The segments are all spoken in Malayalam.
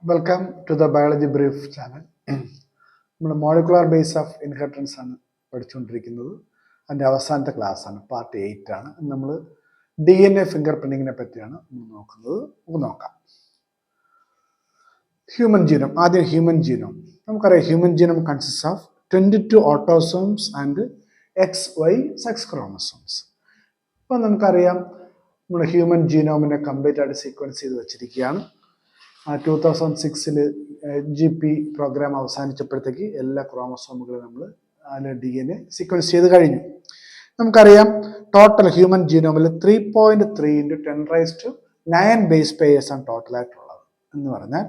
Welcome to the Biology Brief channel. നമ്മുടെ മോളിക്കുലർ ബേസ് ഓഫ് ഇൻഹെറിറ്റൻസ് ആണ് പഠിച്ചുകൊണ്ടിരിക്കുന്നത്. അതിൻ്റെ അവസാനത്തെ ക്ലാസ് ആണ്, പാർട്ട് 8 ആണ്. നമ്മൾ DNA ഫിംഗർ പ്രിന്റിങ്ങിനെ പറ്റിയാണ് നോക്കുന്നത്. നമുക്ക് നോക്കാം. Human genome. ആദ്യം ഹ്യൂമൻ ജീനോം. നമുക്കറിയാം human genome consist of 22 autosomes and XY sex chromosomes. അപ്പോൾ നമുക്കറിയാം നമ്മുടെ ഹ്യൂമൻ ജീനോമിനെ കംപ്ലീറ്റ് ആയിട്ട് സീക്വൻസ് ചെയ്ത് വെച്ചിരിക്കുകയാണ്. 2006 GP പ്രോഗ്രാം അവസാനിച്ചപ്പോഴത്തേക്ക് എല്ലാ ക്രോമസോമുകളും നമ്മൾ അതിൽ DNA സീക്വൻസ് ചെയ്ത് കഴിഞ്ഞു. നമുക്കറിയാം ടോട്ടൽ ഹ്യൂമൻ ജീനോമിൽ 3.3 × 10⁹ ബേസ് പെയേഴ്സ് ആണ് ടോട്ടലായിട്ടുള്ളത്. എന്ന് പറഞ്ഞാൽ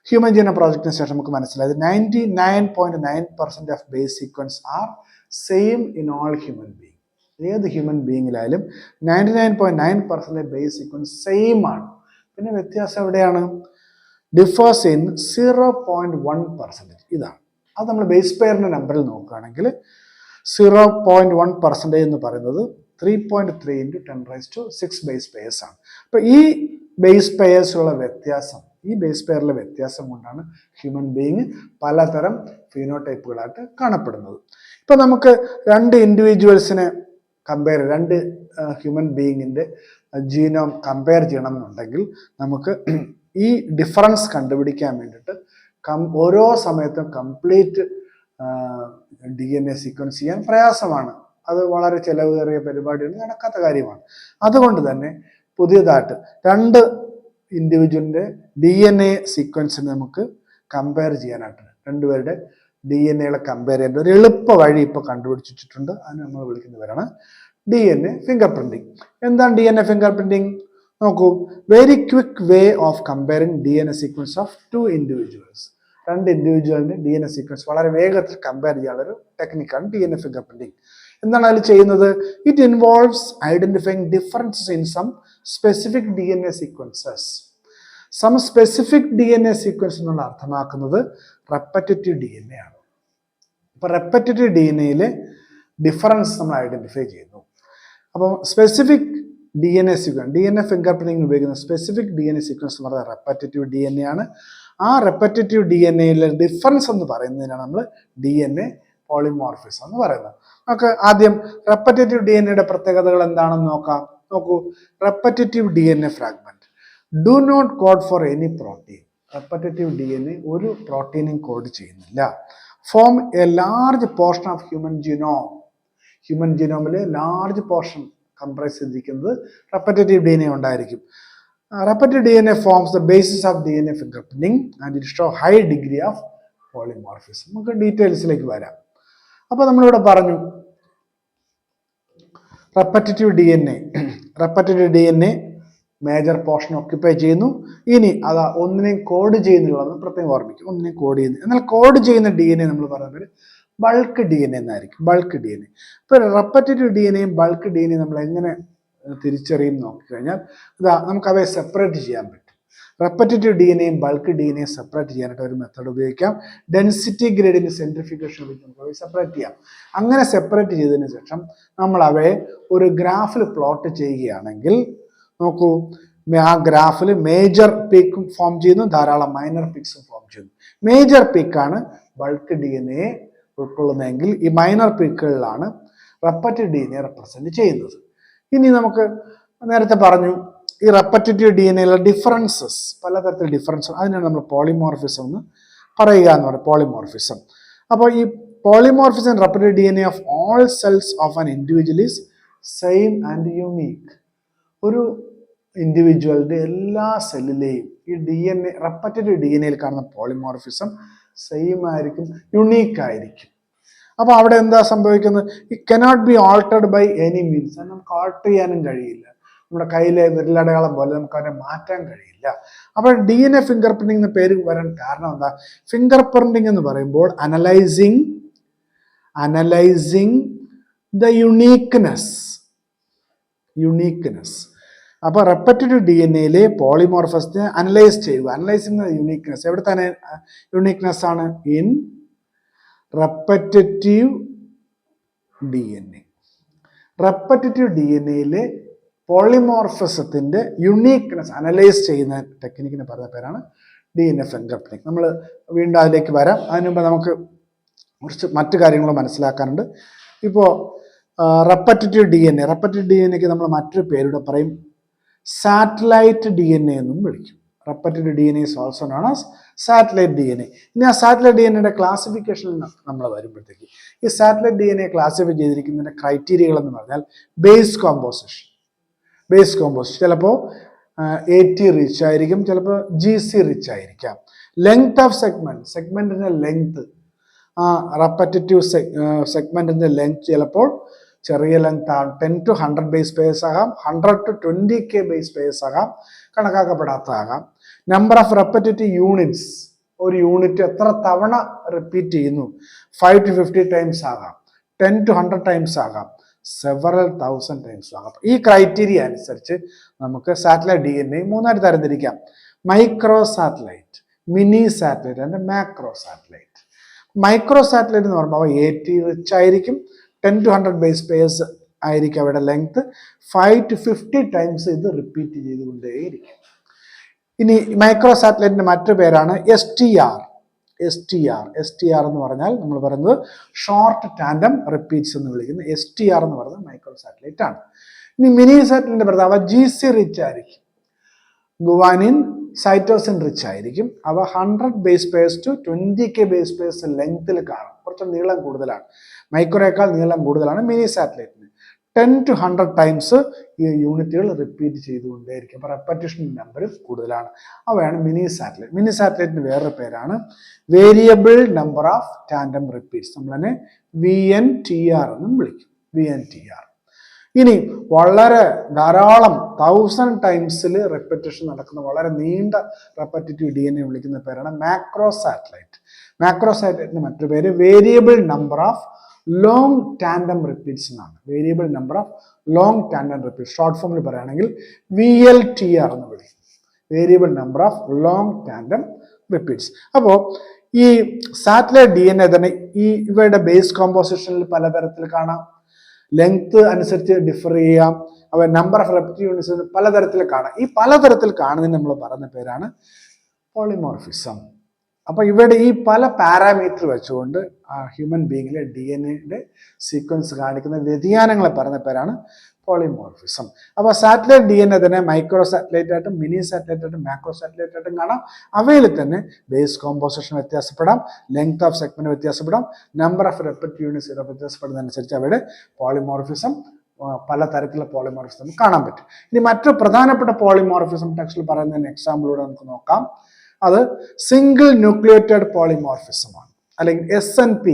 ഹ്യൂമൻ ജീനോം പ്രോജക്റ്റിന് ശേഷം നമുക്ക് മനസ്സിലായത് 99.9% of base sequence are same in all human being. ഏത് ഹ്യൂമൻ ബീങ്ങിലായാലും 99.9% ബേസ് സീക്വൻസ് സെയിം ആണ്. പിന്നെ വ്യത്യാസം എവിടെയാണ്? Differs in 0.1%. ഇതാണ്. അത് നമ്മൾ ബേസ് പെയറിന്റെ നമ്പറിൽ നോക്കുകയാണെങ്കിൽ 0.1% എന്ന് പറയുന്നത് 3.3 × 10⁶ ബേസ് പെയേഴ്സ് ആണ്. അപ്പൊ ഈ ബേസ് പെയേഴ്സുള്ള വ്യത്യാസം, ഈ ബേസ് പെയറിലെ വ്യത്യാസം കൊണ്ടാണ് ഹ്യൂമൻ ബീങ് പലതരം ഫീനോടൈപ്പുകളായിട്ട് കാണപ്പെടുന്നത്. ഇപ്പൊ നമുക്ക് രണ്ട് ഇൻഡിവിജ്വൽസിനെ കമ്പയർ, രണ്ട് ഹ്യൂമൻ ബീങ്ങിന്റെ ജീനോം കമ്പയർ ചെയ്യണമെന്നുണ്ടെങ്കിൽ നമുക്ക് ഈ ഡിഫറൻസ് കണ്ടുപിടിക്കാൻ വേണ്ടിയിട്ട് ഓരോ സമയത്തും കംപ്ലീറ്റ് DNA സീക്വൻസ് ചെയ്യാൻ പ്രയാസമാണ്. അത് വളരെ ചിലവേറിയ പരിപാടിയാണ്, നടക്കാത്ത കാര്യമാണ്. അതുകൊണ്ട് തന്നെ പുതിയതായിട്ട് രണ്ട് ഇൻഡിവിജ്വലിൻ്റെ DNA സീക്വൻസിന് നമുക്ക് കമ്പയർ ചെയ്യാനായിട്ട്, രണ്ടുപേരുടെ DNA കമ്പയർ ചെയ്യേണ്ട ഒരു എളുപ്പ വഴി ഇപ്പോൾ കണ്ടുപിടിച്ചിട്ടുണ്ട്. അതിന് നമ്മൾ വിളിക്കുന്നവരാണ് DNA ഫിംഗർ പ്രിന്റിങ്. എന്താണ് DNA ഫിംഗർ പ്രിന്റിങ്? നോക്കൂ, very quick way of comparing DNA sequence of 2 individuals. രണ്ട് ഇൻഡിവിജ്വലിന്റെ DNA സീക്വൻസ് വളരെ വേഗത്തിൽ കമ്പയർ ചെയ്യാനുള്ള ഒരു ടെക്നിക്കാണ് DNA ഫിംഗർ പ്രിന്റിങ്. എന്താണ് അതിൽ ചെയ്യുന്നത്? It involves identifying differences in some specific DNA sequences. Some specific DNA sequence എന്നുള്ള അർത്ഥമാക്കുന്നത് റെപ്പറ്റേറ്റീവ് DNA ആണ്. അപ്പൊ റെപ്പറ്റേറ്റീവ് DNAയിലെ ഡിഫറൻസ് നമ്മൾ ഐഡന്റിഫൈ ചെയ്യുന്നു. അപ്പം specific DNA sequence, DNA finger printing ഉപയോഗിക്കുന്ന സ്പെസിഫിക് DNA സീക്വൻസ് എന്ന് പറയുന്നത് റെപ്പറ്റേറ്റീവ് DNA ആണ്. ആ റെപ്പറ്റേറ്റീവ് DNAയിലെ ഡിഫറൻസ് എന്ന് പറയുന്നതിനാണ് നമ്മൾ DNA പോളിമോർഫിസം എന്ന് പറയുന്നത്. നമുക്ക് ആദ്യം റെപ്പറ്റേറ്റീവ് DNAയുടെ പ്രത്യേകതകൾ എന്താണെന്ന് നോക്കാം. നോക്കൂ, repetitive DNA fragment do not code for any protein. Repetitive DNA ഒരു പ്രോട്ടീനും കോഡ് ചെയ്യുന്നില്ല. Form a large portion of human genome. Human ജീനോമിലെ ലാർജ് പോർഷൻ കംപ്രൈസ് ചെയ്തിരിക്കുന്നത് റെപ്പറ്റേറ്റീവ് DNA ഉണ്ടായിരിക്കും. Repetitive DNA forms the basis of DNA finger printing and it show high degree of polymorphism. നമുക്ക് ഡീറ്റെയിൽസിലേക്ക് വരാം. അപ്പോൾ നമ്മളിവിടെ പറഞ്ഞു repetitive DNA major portion occupy ചെയ്യുന്നു. ഇനി അതാ ഒന്നിനെയും കോഡ് ചെയ്യുന്നുള്ളതെന്ന് പ്രത്യേകം ഓർമ്മിക്കും. ഒന്നിനെയും കോഡ് ചെയ്യുന്നു. എന്നാൽ കോഡ് ചെയ്യുന്ന DNA നമ്മൾ പറയുന്നത് ബൾക്ക് DNA എന്നായിരിക്കും. Bulk DNA. ഇപ്പൊ റെപ്പറ്റേറ്റീവ് DNAയും ബൾക്ക് DNA നമ്മൾ എങ്ങനെ തിരിച്ചറിയും നോക്കിക്കഴിഞ്ഞാൽ ഇതാ നമുക്ക് അവയെ സെപ്പറേറ്റ് ചെയ്യാൻ പറ്റും. റെപ്പറ്റേറ്റീവ് DNAയും ബൾക്ക് DNAയും സെപ്പറേറ്റ് ചെയ്യാനായിട്ട് ഒരു മെത്തേഡ് ഉപയോഗിക്കാം. ഡെൻസിറ്റി ഗ്രേഡിയന്റ് സെൻട്രിഫ്യൂഗേഷൻ ഉപയോഗിച്ച് നമുക്ക് അവയെ സെപ്പറേറ്റ് ചെയ്യാം. അങ്ങനെ സെപ്പറേറ്റ് ചെയ്തതിനു ശേഷം നമ്മൾ അവയെ ഒരു ഗ്രാഫിൽ പ്ലോട്ട് ചെയ്യുകയാണെങ്കിൽ നോക്കൂ, ആ ഗ്രാഫിൽ മേജർ പീക്കും ഫോം ചെയ്യുന്നു, ധാരാളം മൈനർ പീക്സും ഫോം ചെയ്യുന്നു. മേജർ പീക്കാണ് ബൾക്ക് DNA ഉൾക്കൊള്ളുന്നതെങ്കിൽ ഈ മൈനർ പീക്കുകളിലാണ് റെപ്പറ്റേറ്റീവ് DNA റെപ്രസെന്റ് ചെയ്യുന്നത്. ഇനി നമുക്ക് നേരത്തെ പറഞ്ഞു ഈ റെപ്പറ്റേറ്റീവ് DNAയിലെ ഡിഫറൻസസ്, പലതരത്തിൽ ഡിഫറൻസ്, അതിനാണ് നമ്മൾ പോളിമോർഫിസം എന്ന് പറയുക എന്ന് പറയും. പോളിമോർഫിസം. അപ്പോൾ ഈ polymorphism repetitive DNA of all cells of an individual is same and unique. ഒരു ഇൻഡിവിജ്വലിന്റെ എല്ലാ സെല്ലിലെയും ഈ DNA റെപ്പറ്റേറ്റീവ് DNAയിൽ കാണുന്ന പോളിമോർഫിസം സെയിം ആയിരിക്കും, യുണീക്ക് ആയിരിക്കും. അപ്പൊ അവിടെ എന്താ സംഭവിക്കുന്നത്? It cannot be altered by any means. നമുക്ക് ആൾട്ടർ ചെയ്യാനും കഴിയില്ല. നമ്മുടെ കയ്യിലെ വിരലടയാളം പോലെ നമുക്ക് അതിനെ മാറ്റാൻ കഴിയില്ല. അപ്പൊ DNA ഫിംഗർ പ്രിന്റിംഗ് എന്ന പേര് വരാൻ കാരണം എന്താ? ഫിംഗർ പ്രിന്റിംഗ് എന്ന് പറയുമ്പോൾ അനലൈസിങ് ദ യുണീക്ക്നെസ്. അപ്പൊ റെപ്പറ്റേറ്റീവ് DNAയിലെ പോളിമോർഫസിനെ അനലൈസ് ചെയ്യുക. Analysing uniqueness. എവിടെ തന്നെ യുണീക്ക്നെസ് ആണ്? In repetitive DNA. റെപ്പറ്റേറ്റീവ് DNAയിലെ പോളിമോർഫിസത്തിന്റെ യുണീക്ക്നെസ് അനലൈസ് ചെയ്യുന്ന ടെക്നിക്കിന് പറയുന്ന പേരാണ് DNA ഫിംഗർ പ്രിന്റിംഗ്. നമ്മൾ വീണ്ടും അതിലേക്ക് വരാം. അതിനു മുമ്പ് നമുക്ക് കുറച്ച് മറ്റു കാര്യങ്ങൾ മനസ്സിലാക്കാനുണ്ട്. ഇപ്പോൾ റെപ്പറ്റേറ്റീവ് DNA, റെപ്പറ്റേറ്റീവ് DNAക്ക് നമ്മൾ മറ്റൊരു പേരുടെ പറയും സാറ്റലൈറ്റ് DNA എന്നും വിളിക്കും. Repetitive DNA is also known as satellite DNA. ഇനി ആ സാറ്റലൈറ്റ് DNAയുടെ ക്ലാസിഫിക്കേഷനിൽ നമ്മൾ വരുമ്പോഴത്തേക്ക് ഈ സാറ്റലൈറ്റ് DNA ക്ലാസിഫൈ ചെയ്തിരിക്കുന്നതിൻ്റെ ക്രൈറ്റീരിയകൾ എന്ന് പറഞ്ഞാൽ ബേസ് കോമ്പോസിഷൻ. ചിലപ്പോൾ AT റിച്ച് ആയിരിക്കും, ചിലപ്പോൾ GC റിച്ച് ആയിരിക്കാം. ലെങ്ത് ഓഫ് സെഗ്മെന്റിന്റെ ലെങ്ത്, റെപ്പറ്റേറ്റീവ് സെഗ്മെന്റിന്റെ ലെങ്ത് ചിലപ്പോൾ ചെറിയ ലെങ്ത് ആണ്, 10 to 100 ബേസ് പെയർസ് ആകാം, 100 to 20K ബേസ് പെയർസ് ആകാം, കണക്കാക്കപ്പെടാത്തതാകാം. നമ്പർ ഓഫ് റെപ്പറ്റേറ്റീവ് യൂണിറ്റ്സ്, ഒരു യൂണിറ്റ് എത്ര തവണ റിപ്പീറ്റ് ചെയ്യുന്നു, 5 to 50 ടൈംസ് ആകാം, 10 to 100 ടൈംസ് ആകാം, സെവറൽ 1000 ടൈംസ് ആകാം. ഈ ക്രൈറ്റീരിയ അനുസരിച്ച് നമുക്ക് സാറ്റലൈറ്റ് DNA മൂന്നായിട്ട് തരംതിരിക്കാം: micro satellite, mini satellite and macro satellite. Micro satellite എന്ന് പറയുമ്പോൾ AT റിച്ച് ആയിരിക്കും, 10 to 100 ബേസ് പെയർസ് ആയിരിക്കും അവയുടെ ലെങ്ത്, 5 to 50 ടൈംസ് ഇത് റിപ്പീറ്റ് ചെയ്തുകൊണ്ടേയിരിക്കും. ഇനി മൈക്രോ സാറ്റലൈറ്റിന്റെ മറ്റൊരു പേരാണ് STR എന്ന് പറഞ്ഞാൽ നമ്മൾ പറയുന്നത് ഷോർട്ട് ടാൻഡം റിപ്പീറ്റ്സ് എന്ന് വിളിക്കുന്നത് STR എന്ന് പറയുന്നത് മൈക്രോ സാറ്റലൈറ്റ് ആണ്. ഇനി മിനി സാറ്റലൈറ്റിന്റെ പ്രത്യേകത GC റിച്ച് ആയിരിക്കും, ഗുവാനിൻ സൈറ്റോസിൻ റിച്ച് ആയിരിക്കും. അവ 100 base pairs to 20K base pairs ലെങ്ത്തിൽ കാണും, കുറച്ച് നീളം കൂടുതലാണ്, മൈക്രോയേക്കാൾ നീളം കൂടുതലാണ് മിനി സാറ്റലൈറ്റിന്. 10 to 100 ടൈംസ് ഈ യൂണിറ്റുകൾ റിപ്പീറ്റ് ചെയ്തുകൊണ്ടേയിരിക്കും. അപ്പോൾ റെപ്പറ്റേഷൻ നമ്പർ കൂടുതലാണ്. അവയാണ് മിനി സാറ്റലൈറ്റ്. മിനി സാറ്റലൈറ്റിന് വേറൊരു പേരാണ് variable number of tandem repeats. നമ്മൾ തന്നെ VNTR എന്നും വിളിക്കും, VNTR. ഇനി വളരെ ധാരാളം 1000 ടൈംസിൽ റെപ്പറ്റേഷൻ നടക്കുന്ന വളരെ നീണ്ട റെപ്പറ്റേറ്റീവ് DNA വിളിക്കുന്ന പേരാണ് മാക്രോ സാറ്റലൈറ്റ്. മാക്രോ സാറ്റലൈറ്റിന് മറ്റൊരു പേര് variable number of long tandem repeats എന്നാണ്. Variable number of long tandem repeats, short ഫോമിൽ പറയുകയാണെങ്കിൽ VLTR എന്ന് വിളിക്കും, variable number of long tandem repeats. അപ്പോൾ ഈ സാറ്റലൈറ്റ് DNA തന്നെ ഇവയുടെ ബേസ് കോമ്പോസിഷനിൽ പലതരത്തിൽ കാണാം, ലെങ്ത് അനുസരിച്ച് ഡിഫർ ചെയ്യാം, അവ നമ്പർ ഓഫ് റെപ്പറ്റേറ്റീവ് യൂണിറ്റ്സ് പലതരത്തിൽ കാണാം. ഈ പലതരത്തിൽ കാണുന്നതിന് നമ്മൾ പറയുന്ന പേരാണ് പോളിമോർഫിസം. അപ്പോൾ ഇവിടെ ഈ പല പാരാമീറ്റർ വെച്ചുകൊണ്ട് ഹ്യൂമൻ ബീങ്ങിലെ DNA സീക്വൻസ് കാണിക്കുന്ന വ്യതിയാനങ്ങളെ പറയുന്ന പേരാണ് പോളിമോർഫിസം. അപ്പോൾ സാറ്റലൈറ്റ് DNA തന്നെ മൈക്രോ സാറ്റലൈറ്റ് ആയിട്ടും മിനി സാറ്റലൈറ്റ് ആയിട്ടും മാക്രോ സാറ്റലൈറ്റ് ആയിട്ടും കാണാം. അവയിൽ തന്നെ ബേസ് കോമ്പോസിഷൻ വ്യത്യാസപ്പെടാം, ലെങ്ത് ഓഫ് സെഗ്മെന്റ് വ്യത്യാസപ്പെടാം, നമ്പർ ഓഫ് റെപ്പറ്റേറ്റീവ് യൂണിറ്റ്സ് വ്യത്യാസപ്പെടുന്നതനുസരിച്ച് അവയുടെ പോളിമോർഫിസം, പലതരത്തിലുള്ള പോളിമോർഫിസം കാണാൻ പറ്റും. ഇനി മറ്റൊരു പ്രധാനപ്പെട്ട പോളിമോർഫിസം ടെക്സ്റ്റിൽ പറയുന്നതിന് എക്സാമ്പിളൂടെ നമുക്ക് നോക്കാം. അത് സിംഗിൾ ന്യൂക്ലിയേറ്റഡ് പോളിമോർഫിസം ആണ്, അല്ലെങ്കിൽ SNP,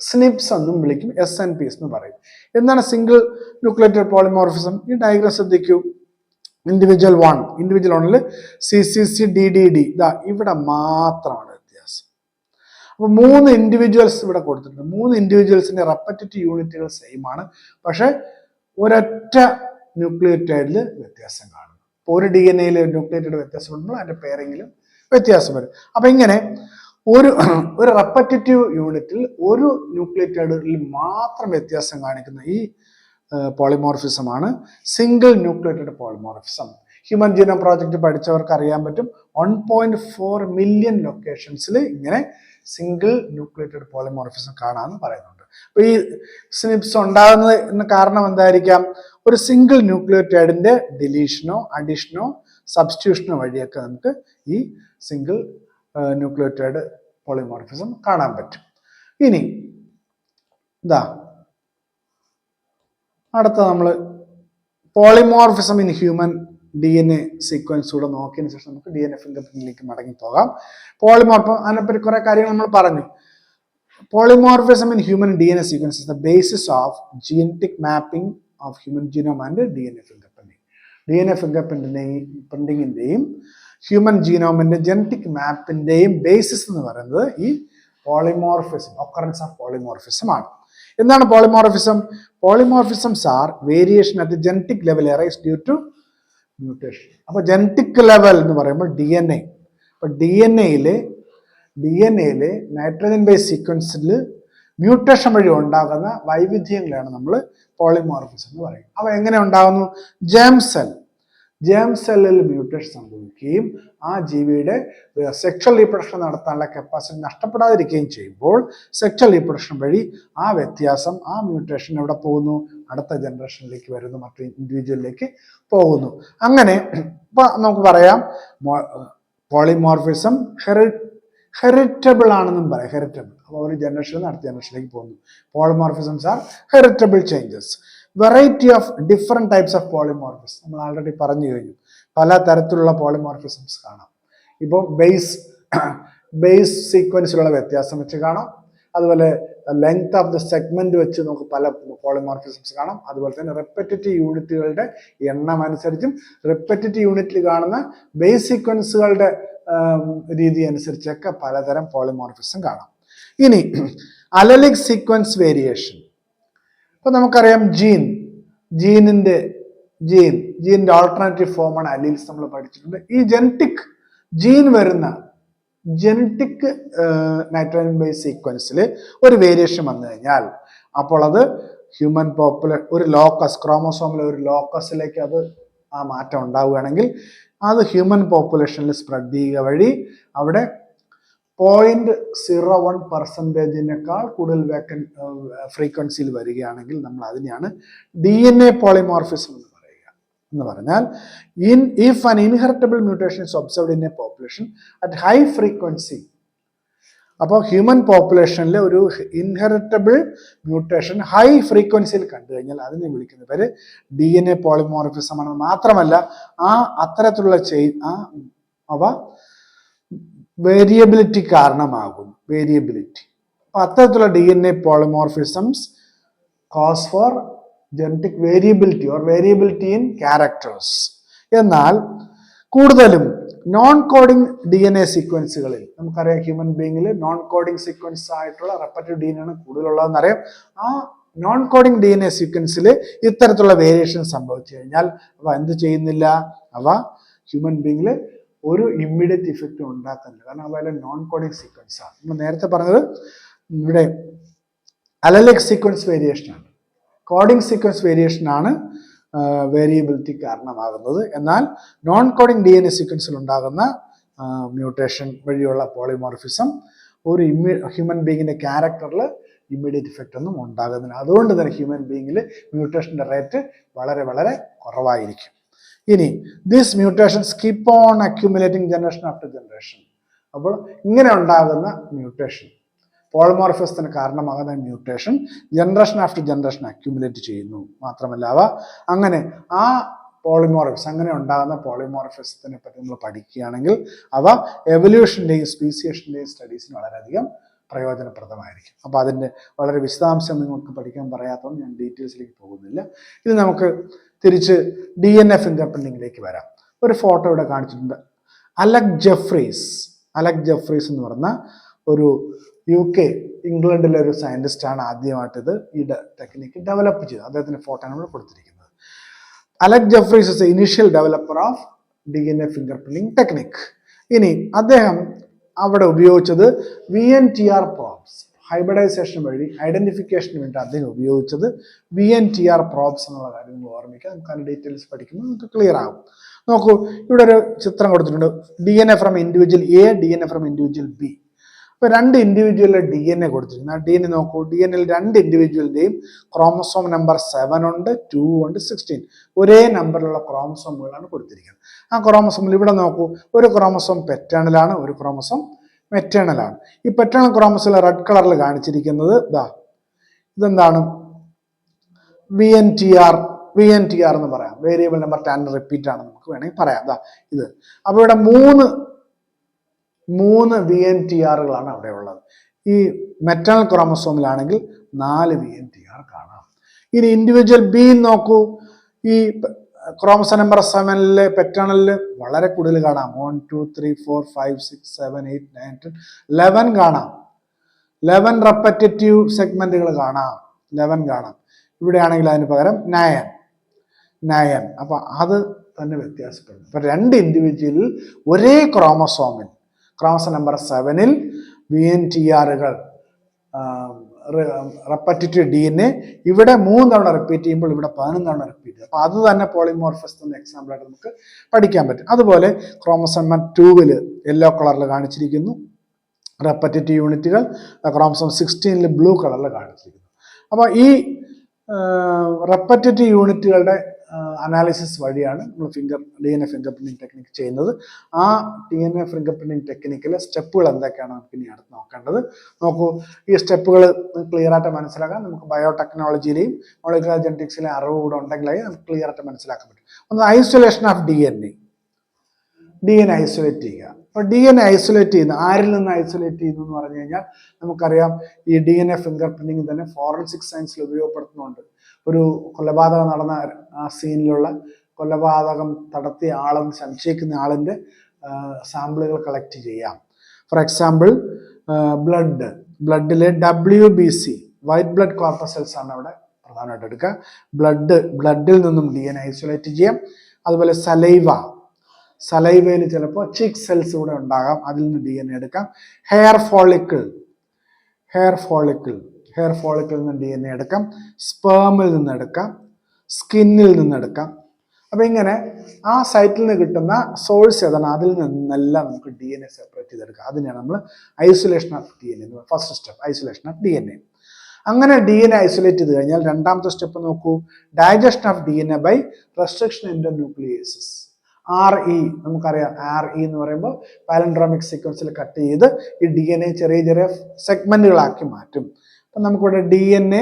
സ്നിപ്സ് എന്നും വിളിക്കും, SNPs എന്ന് പറയും. എന്താണ് സിംഗിൾ ന്യൂക്ലിയേറ്റഡ് പോളിമോർഫിസം? ഈ ഡയഗ്രം ശ്രദ്ധിക്കൂ. ഇൻഡിവിജ്വൽ 1ൽ CCC-DDD ഇതാ ഇവിടെ മാത്രമാണ് വ്യത്യാസം. അപ്പോൾ 3 ഇൻഡിവിജ്വൽസ് ഇവിടെ കൊടുത്തിട്ടുണ്ട്. 3 ഇൻഡിവിജ്വൽസിന്റെ റെപ്പറ്റേറ്റീവ് യൂണിറ്റുകൾ സെയിം ആണ്, പക്ഷെ ഒരൊറ്റ ന്യൂക്ലിയോറ്റൈഡിൽ വ്യത്യാസം കാണും. ഇപ്പോൾ ഒരു DNA ന്യൂക്ലിയോറ്റൈഡ് വ്യത്യാസപ്പെടുമ്പോൾ അതിന്റെ പേരെങ്കിലും വ്യത്യാസം വരും. അപ്പൊ ഇങ്ങനെ ഒരു റെപ്പറ്റേറ്റീവ് യൂണിറ്റിൽ ഒരു ന്യൂക്ലിയോറ്റൈഡിൽ മാത്രം വ്യത്യാസം കാണിക്കുന്ന ഈ പോളിമോർഫിസമാണ് single nucleated polymorphism. Human genome project പഠിച്ചവർക്ക് അറിയാൻ പറ്റും, 1.4 മില്യൺ ലൊക്കേഷൻസിൽ ഇങ്ങനെ സിംഗിൾ ന്യൂക്ലിയേറ്റഡ് പോളിമോർഫിസം കാണാമെന്ന് പറയുന്നുണ്ട്. അപ്പൊ ഈ സ്നിപ്സ് ഉണ്ടാകുന്നത് കാരണം എന്തായിരിക്കാം? ഒരു സിംഗിൾ ന്യൂക്ലിയോറ്റൈഡിന്റെ ഡിലീഷനോ അഡീഷനോ സബ്സ്റ്റിറ്റ്യൂഷനോ വഴിയൊക്കെ നമുക്ക് ഈ സിംഗിൾ ന്യൂക്ലിയോറ്റൈഡ് പോളിമോർഫിസം കാണാൻ പറ്റും. ഇനി ഇതാ അടുത്ത നമ്മൾ polymorphism in human DNA sequence കൂടെ നോക്കിയതിന് ശേഷം നമുക്ക് DNA ഫിംഗർ പ്രിന്റിലേക്ക് മടങ്ങി പോകാം. അതിനെപ്പറ്റി കുറെ കാര്യങ്ങൾ നമ്മൾ പറഞ്ഞു. Polymorphism in human DNA sequence is the basis of genetic mapping of human genome and DNA finger printing. DNA finger പ്രിന്റിങ്ങിന്റെയും ഹ്യൂമൻ ജീനോമിന്റെ ജനറ്റിക് മാപ്പിന്റെയും ബേസിസ് എന്ന് പറയുന്നത് ഈ പോളിമോർഫിസം, ഒക്കറൻസ് ഓഫ് പോളിമോർഫിസം ആണ്. എന്താണ് polymorphism? Polymorphisms are variation at the genetic level arise due to mutation. അപ്പൊ ജനറ്റിക് ലെവൽ എന്ന് പറയുമ്പോൾ DNA. അപ്പൊ DNAയിലെ നൈട്രജൻ ബേസ് സീക്വൻസിൽ മ്യൂട്ടേഷൻ വഴി ഉണ്ടാകുന്ന വൈവിധ്യങ്ങളാണ് നമ്മൾ പോളിമോർഫിസം എന്ന് പറയും. അവ എങ്ങനെ ഉണ്ടാകുന്നു? ജേം സെല്ലിൽ മ്യൂട്ടേഷൻ സംഭവിക്കുകയും ആ ജീവിയുടെ സെക്ഷൽ റീപ്രൊഡക്ഷൻ നടത്താനുള്ള കപ്പാസിറ്റി നഷ്ടപ്പെടാതിരിക്കുകയും ചെയ്യുമ്പോൾ സെക്ഷൽ റീപ്രൊഡക്ഷൻ വഴി ആ വ്യത്യാസം, ആ മ്യൂട്ടേഷൻ എവിടെ പോകുന്നു? അടുത്ത ജനറേഷനിലേക്ക് വരുന്നു, മറ്റു ഇൻഡിവിജ്വലിലേക്ക് പോകുന്നു. അങ്ങനെ ഇപ്പൊ നമുക്ക് പറയാം പോളിമോർഫിസം ഹെറിറ്റബിൾ ആണെന്നും പറയാം. ഹെറിറ്റബിൾ, അപ്പോൾ ഒരു ജനറേഷനിൽ നിന്ന് അടുത്ത ജനറേഷനിലേക്ക് പോകുന്നു. Polymorphisms are heritable changes. Variety of different types of polymorphism നമ്മൾ ആൾറെഡി പറഞ്ഞു കഴിഞ്ഞു. പല തരത്തിലുള്ള പോളിമോർഫിസംസ് കാണാം. ഇപ്പോൾ ബേസ് സീക്വൻസിലുള്ള വ്യത്യാസം വെച്ച് കാണാം. അതുപോലെ ലെങ്ത് ഓഫ് ദ സെഗ്മെന്റ് വെച്ച് നമുക്ക് പല പോളിമോർഫിസംസ് കാണാം. അതുപോലെ തന്നെ റെപ്പറ്റേറ്റീവ് യൂണിറ്റുകളുടെ എണ്ണം അനുസരിച്ചും റെപ്പറ്റേറ്റീവ് യൂണിറ്റിൽ കാണുന്ന ബേസ് സീക്വൻസുകളുടെ രീതി അനുസരിച്ചൊക്കെ പലതരം പോളിമോർഫിസം കാണാം. ഇനി അലലിക് സീക്വൻസ് വേരിയേഷൻ. ഇപ്പൊ നമുക്കറിയാം ജീനിന്റെ ഓൾട്ടർനേറ്റീവ് ഫോമാണ് അലീൽസ്. നമ്മൾ പഠിച്ചിട്ടുണ്ട്. ഈ ജീൻ വരുന്ന ജനറ്റിക് നൈട്രോജൻ ബേസ് സീക്വൻസിൽ ഒരു വേരിയേഷൻ വന്നു കഴിഞ്ഞാൽ അപ്പോൾ അത് ഹ്യൂമൻ ഒരു ലോക്കസ്, ക്രോമോസോമിലെ ഒരു ലോക്കസിലേക്ക് അത് ആ മാറ്റം ഉണ്ടാവുകയാണെങ്കിൽ അത് ഹ്യൂമൻ പോപ്പുലേഷനിൽ സ്പ്രെഡ് ചെയ്യുക വഴി അവിടെ 0.01% കൂടുതൽ ഫ്രീക്വൻസിയിൽ വരികയാണെങ്കിൽ നമ്മൾ അതിനെയാണ് DNA പോളിമോർഫിസം എന്ന് പറഞ്ഞാൽ if an inheritable mutation is observed in a population at high frequency. അപ്പോൾ ഹ്യൂമൻ പോപ്പുലേഷനിൽ ഒരു ഇൻഹെറിറ്റബിൾ മ്യൂട്ടേഷൻ ഹൈ ഫ്രീക്വൻസിയിൽ കണ്ടു കഴിഞ്ഞാൽ അതിനെ വിളിക്കുന്ന പേര് DNA പോളിമോർഫിസം ആണ്. മാത്രമല്ല അത്തരത്തിലുള്ള അവ വേരിയബിലിറ്റി കാരണമാകും. അപ്പൊ അത്തരത്തിലുള്ള DNA polymorphisms cause for genetic variability or variability in characters. എന്നാൽ കൂടുതലും നോൺ കോഡിംഗ് DNA സീക്വൻസുകളിൽ നമുക്കറിയാം ഹ്യൂമൻ ബീങ്ങിൽ നോൺ കോഡിംഗ് സീക്വൻസ് ആയിട്ടുള്ള റെപ്പറ്റീവ് DNA ആണ് കൂടുതലുള്ളതെന്നറിയാം. ആ നോൺ കോഡിംഗ് DNA സീക്വൻസിൽ ഇത്തരത്തിലുള്ള വേരിയേഷൻ സംഭവിച്ചു കഴിഞ്ഞാൽ അവ എന്ത് ചെയ്യുന്നില്ല? അവ ഹ്യൂമൻ ബീങ്ങിൽ ഒരു ഇമ്മീഡിയറ്റ് ഇഫക്റ്റ് ഉണ്ടാക്കുന്നില്ല. കാരണം അവയിലെ നോൺ കോഡിംഗ് സീക്വൻസ് ആണ്. നമ്മൾ നേരത്തെ പറഞ്ഞത് ഇവിടെ അലലിക് സീക്വൻസ് വേരിയേഷൻ ആണ്. കോഡിംഗ് സീക്വൻസ് വേരിയേഷൻ ആണ് വേരിയബിലിറ്റി കാരണമാകുന്നത്. എന്നാൽ നോൺ കോഡിംഗ് DNA സീക്വൻസിൽ ഉണ്ടാകുന്ന മ്യൂട്ടേഷൻ വഴിയുള്ള പോളിമോർഫിസം ഒരു ഹ്യൂമൻ ബീങ്ങിന്റെ ക്യാരക്ടറിൽ ഇമ്മീഡിയറ്റ് ഇഫക്റ്റ് ഒന്നും ഉണ്ടാകുന്നില്ല. അതുകൊണ്ട് തന്നെ ഹ്യൂമൻ ബീങ്ങിൽ മ്യൂട്ടേഷന്റെ റേറ്റ് വളരെ വളരെ കുറവായിരിക്കും. ഇനി this mutations keep on accumulating generation after generation. അപ്പോൾ ഇങ്ങനെ ഉണ്ടാകുന്ന മ്യൂട്ടേഷൻ, പോളിമോർഫിസത്തിന് കാരണമാകുന്ന mutation generation after generation accumulate ചെയ്യുന്നു. മാത്രമല്ല അവ അങ്ങനെ അങ്ങനെ ഉണ്ടാകുന്ന പോളിമോർഫിസത്തിനെ പറ്റി നമ്മൾ പഠിക്കുകയാണെങ്കിൽ അവ എവല്യൂഷൻ്റെയും സ്പീസിയേഷൻ്റെയും സ്റ്റഡീസിന് വളരെയധികം പ്രയോജനപ്രദമായിരിക്കും. അപ്പോൾ അതിൻ്റെ വളരെ വിശദാംശം നിങ്ങൾക്ക് പഠിക്കാൻ പറയാത്തതുകൊണ്ട് ഞാൻ ഡീറ്റെയിൽസിലേക്ക് പോകുന്നില്ല. ഇത് നമുക്ക് തിരിച്ച് DNA ഫിംഗർ പ്രിന്റിങ്ങിലേക്ക് വരാം. ഒരു ഫോട്ടോ ഇവിടെ കാണിച്ചിട്ടുണ്ട്. അലക് ജെഫ്രീസ് എന്ന് പറഞ്ഞ ഒരു UK ഇംഗ്ലണ്ടിലെ ഒരു സയന്റിസ്റ്റ് ആണ് ആദ്യമായിട്ട് ഈ ടെക്നിക്ക് ഡെവലപ്പ് ചെയ്തത്. അദ്ദേഹത്തിന്റെ ഫോട്ടോ നമ്മൾ കൊടുത്തിരിക്കുന്നത്. Alec Jeffreys is initial developer of DNA finger printing technique. ഇനി അദ്ദേഹം അവിടെ ഉപയോഗിച്ചത് VNTR പ്രോബ്സ്, ഹൈബ്രിഡൈസേഷൻ വഴി ഐഡന്റിഫിക്കേഷന് വേണ്ടി അദ്ദേഹം ഉപയോഗിച്ചത് VNTR പ്രോബ്സ് എന്നുള്ള കാര്യം നിങ്ങൾ ഓർമ്മിക്കുക. നമുക്ക് അതിന്റെ ഡീറ്റെയിൽസ് പഠിക്കുമ്പോൾ നമുക്ക് ക്ലിയർ ആകും. നോക്കൂ, ഇവിടെ ഒരു ചിത്രം കൊടുത്തിട്ടുണ്ട്. DNA from individual A, DNA from individual B. ഇപ്പൊ രണ്ട് ഇൻഡിവിജ്വലിലെ DNA കൊടുത്തിരിക്കുന്നു. ആ DNA നോക്കൂ, DNA രണ്ട് ഇൻഡിവിജ്വലിന്റെയും ക്രോമസോം നമ്പർ 7 ഉണ്ട്, 2 ഉണ്ട്, 16 ഒരേ നമ്പറിലുള്ള ക്രോമസോമുകളാണ് കൊടുത്തിരിക്കുന്നത്. ആ ക്രോമസോമിൽ ഇവിടെ നോക്കൂ, ഒരു ക്രോമസോം പെറ്റേണലാണ്, ഒരു ക്രോമസോം മെറ്റേണലാണ്. ഈ പെറ്റേണൽ ക്രോമസോം റെഡ് കളറിൽ കാണിച്ചിരിക്കുന്നത് ഇതെന്താണ്? VNTR എന്ന് പറയാം. വേരിയബിൾ നമ്പർ 10 റിപ്പീറ്റ് ആണ് നമുക്ക് വേണമെങ്കിൽ പറയാം. ഇത് അപ്പോൾ ഇവിടെ മൂന്ന് VNTRകളാണ് അവിടെ ഉള്ളത്. ഈ മെറ്റേണൽ ക്രോമസോമിലാണെങ്കിൽ 4 VNTR കാണാം. ഇനി ഇൻഡിവിജ്വൽ B നോക്കൂ, ഈ ക്രോമസോം നമ്പർ 7 പെറ്റേണലിൽ വളരെ കൂടുതൽ കാണാം. 1 2 3 4 5 6 7 8 9 10 11 കാണാം. 11 റെപ്പറ്റേറ്റീവ് സെഗ്മെന്റുകൾ കാണാം. 11 കാണാം. ഇവിടെയാണെങ്കിൽ അതിന് പകരം 9. അപ്പൊ അത് തന്നെ വ്യത്യാസപ്പെടുന്നു. അപ്പൊ രണ്ട് ഇൻഡിവിജ്വലിൽ ഒരേ ക്രോമസോം നമ്പർ 7 VNTRകൾ റെപ്പറ്റേറ്റീവ് DNA ഇവിടെ 3 തവണ റിപ്പീറ്റ് ചെയ്യുമ്പോൾ ഇവിടെ 11 തവണ റിപ്പീറ്റ് ചെയ്യും. അപ്പോൾ അത് തന്നെ പോളിമോർഫിസം എന്ന എക്സാമ്പിൾ ആയിട്ട് നമുക്ക് പഠിക്കാൻ പറ്റും. അതുപോലെ ക്രോമസോം 2 യെല്ലോ കളറിൽ കാണിച്ചിരിക്കുന്നു റെപ്പറ്റേറ്റീവ് യൂണിറ്റുകൾ, ക്രോമസോം 16 ബ്ലൂ കളറിൽ കാണിച്ചിരിക്കുന്നു. അപ്പോൾ ഈ റെപ്പറ്റേറ്റീവ് യൂണിറ്റുകളുടെ അനാലിസിസ് വഴിയാണ് നമ്മൾ DNA ഫിംഗർ പ്രിന്റിംഗ് ടെക്നിക്ക് ചെയ്യുന്നത്. ആ DNA ഫിംഗർ പ്രിന്റിംഗ് ടെക്നിക്കിലെ സ്റ്റെപ്പുകൾ എന്തൊക്കെയാണ് നമുക്ക് ഇനി അടുത്ത് നോക്കേണ്ടത്. നോക്കൂ, ഈ സ്റ്റെപ്പുകൾ ക്ലിയർ ആയിട്ട് മനസ്സിലാക്കാൻ നമുക്ക് ബയോടെക്നോളജിയിലെയും മോളിക്കുലർ ജെനറ്റിക്സിലെയും അറിവ് കൂടെ ഉണ്ടെങ്കിലേ നമുക്ക് ക്ലിയർ ആയിട്ട് മനസ്സിലാക്കാൻ പറ്റും. ഒന്ന്, ഐസൊലേഷൻ ഓഫ് DNA ഐസൊലേറ്റ് ചെയ്യുക. അപ്പോൾ DNA ഐസൊലേറ്റ് ചെയ്യുന്നു, ആരിൽ നിന്ന് ഐസൊലേറ്റ് ചെയ്യുന്നു എന്ന് പറഞ്ഞു കഴിഞ്ഞാൽ നമുക്കറിയാം ഈ DNA ഫിംഗർ പ്രിന്റിംഗ് തന്നെ ഫോറൻസിക് സയൻസിൽ ഉപയോഗപ്പെടുത്തുന്നുണ്ട്. ഒരു കൊലപാതകം നടന്ന ആ സീനിലുള്ള കൊലപാതകം നടത്തിയ ആളെന്ന് സംശയിക്കുന്ന ആളിൻ്റെ സാമ്പിളുകൾ കളക്ട് ചെയ്യാം. ഫോർ എക്സാമ്പിൾ ബ്ലഡിലെ WBC വൈറ്റ് ബ്ലഡ് കോർപ്പസൽസ് ആണ് അവിടെ പ്രധാനമായിട്ട് എടുക്കുക. ബ്ലഡിൽ നിന്നും DNA ഐസൊലേറ്റ് ചെയ്യാം. അതുപോലെ സലൈവയിൽ ചിലപ്പോൾ ചിക് സെൽസ് കൂടെ ഉണ്ടാകാം, അതിൽ നിന്ന് DNA എടുക്കാം. ഹെയർ ഫോളിക്കിൾ നിന്ന് DNA എടുക്കാം. സ്പേമിൽ നിന്ന് എടുക്കാം, സ്കിന്നിൽ നിന്ന് എടുക്കാം. അപ്പം ഇങ്ങനെ ആ സൈറ്റിൽ നിന്ന് കിട്ടുന്ന സോഴ്സ് ഏതാണ് അതിൽ നിന്നെല്ലാം നമുക്ക് DNA സെപ്പറേറ്റ് ചെയ്തെടുക്കാം. അതിനെയാണ് നമ്മൾ ഐസൊലേഷൻ ഓഫ് DNA എന്ന് പറയുന്നത്. First step isolation of DNA. അങ്ങനെ DNA ഐസൊലേറ്റ് ചെയ്ത് കഴിഞ്ഞാൽ രണ്ടാമത്തെ സ്റ്റെപ്പ് നോക്കൂ, digestion of DNA by restriction endonucleases. RE നമുക്കറിയാം, RE എന്ന് പറയുമ്പോൾ പാലൻഡ്രോമിക് സീക്വൻസിൽ കട്ട് ചെയ്ത് ഈ DNA ചെറിയ ചെറിയ സെഗ്മെന്റുകളാക്കി മാറ്റും. അപ്പം നമുക്കിവിടെ DNA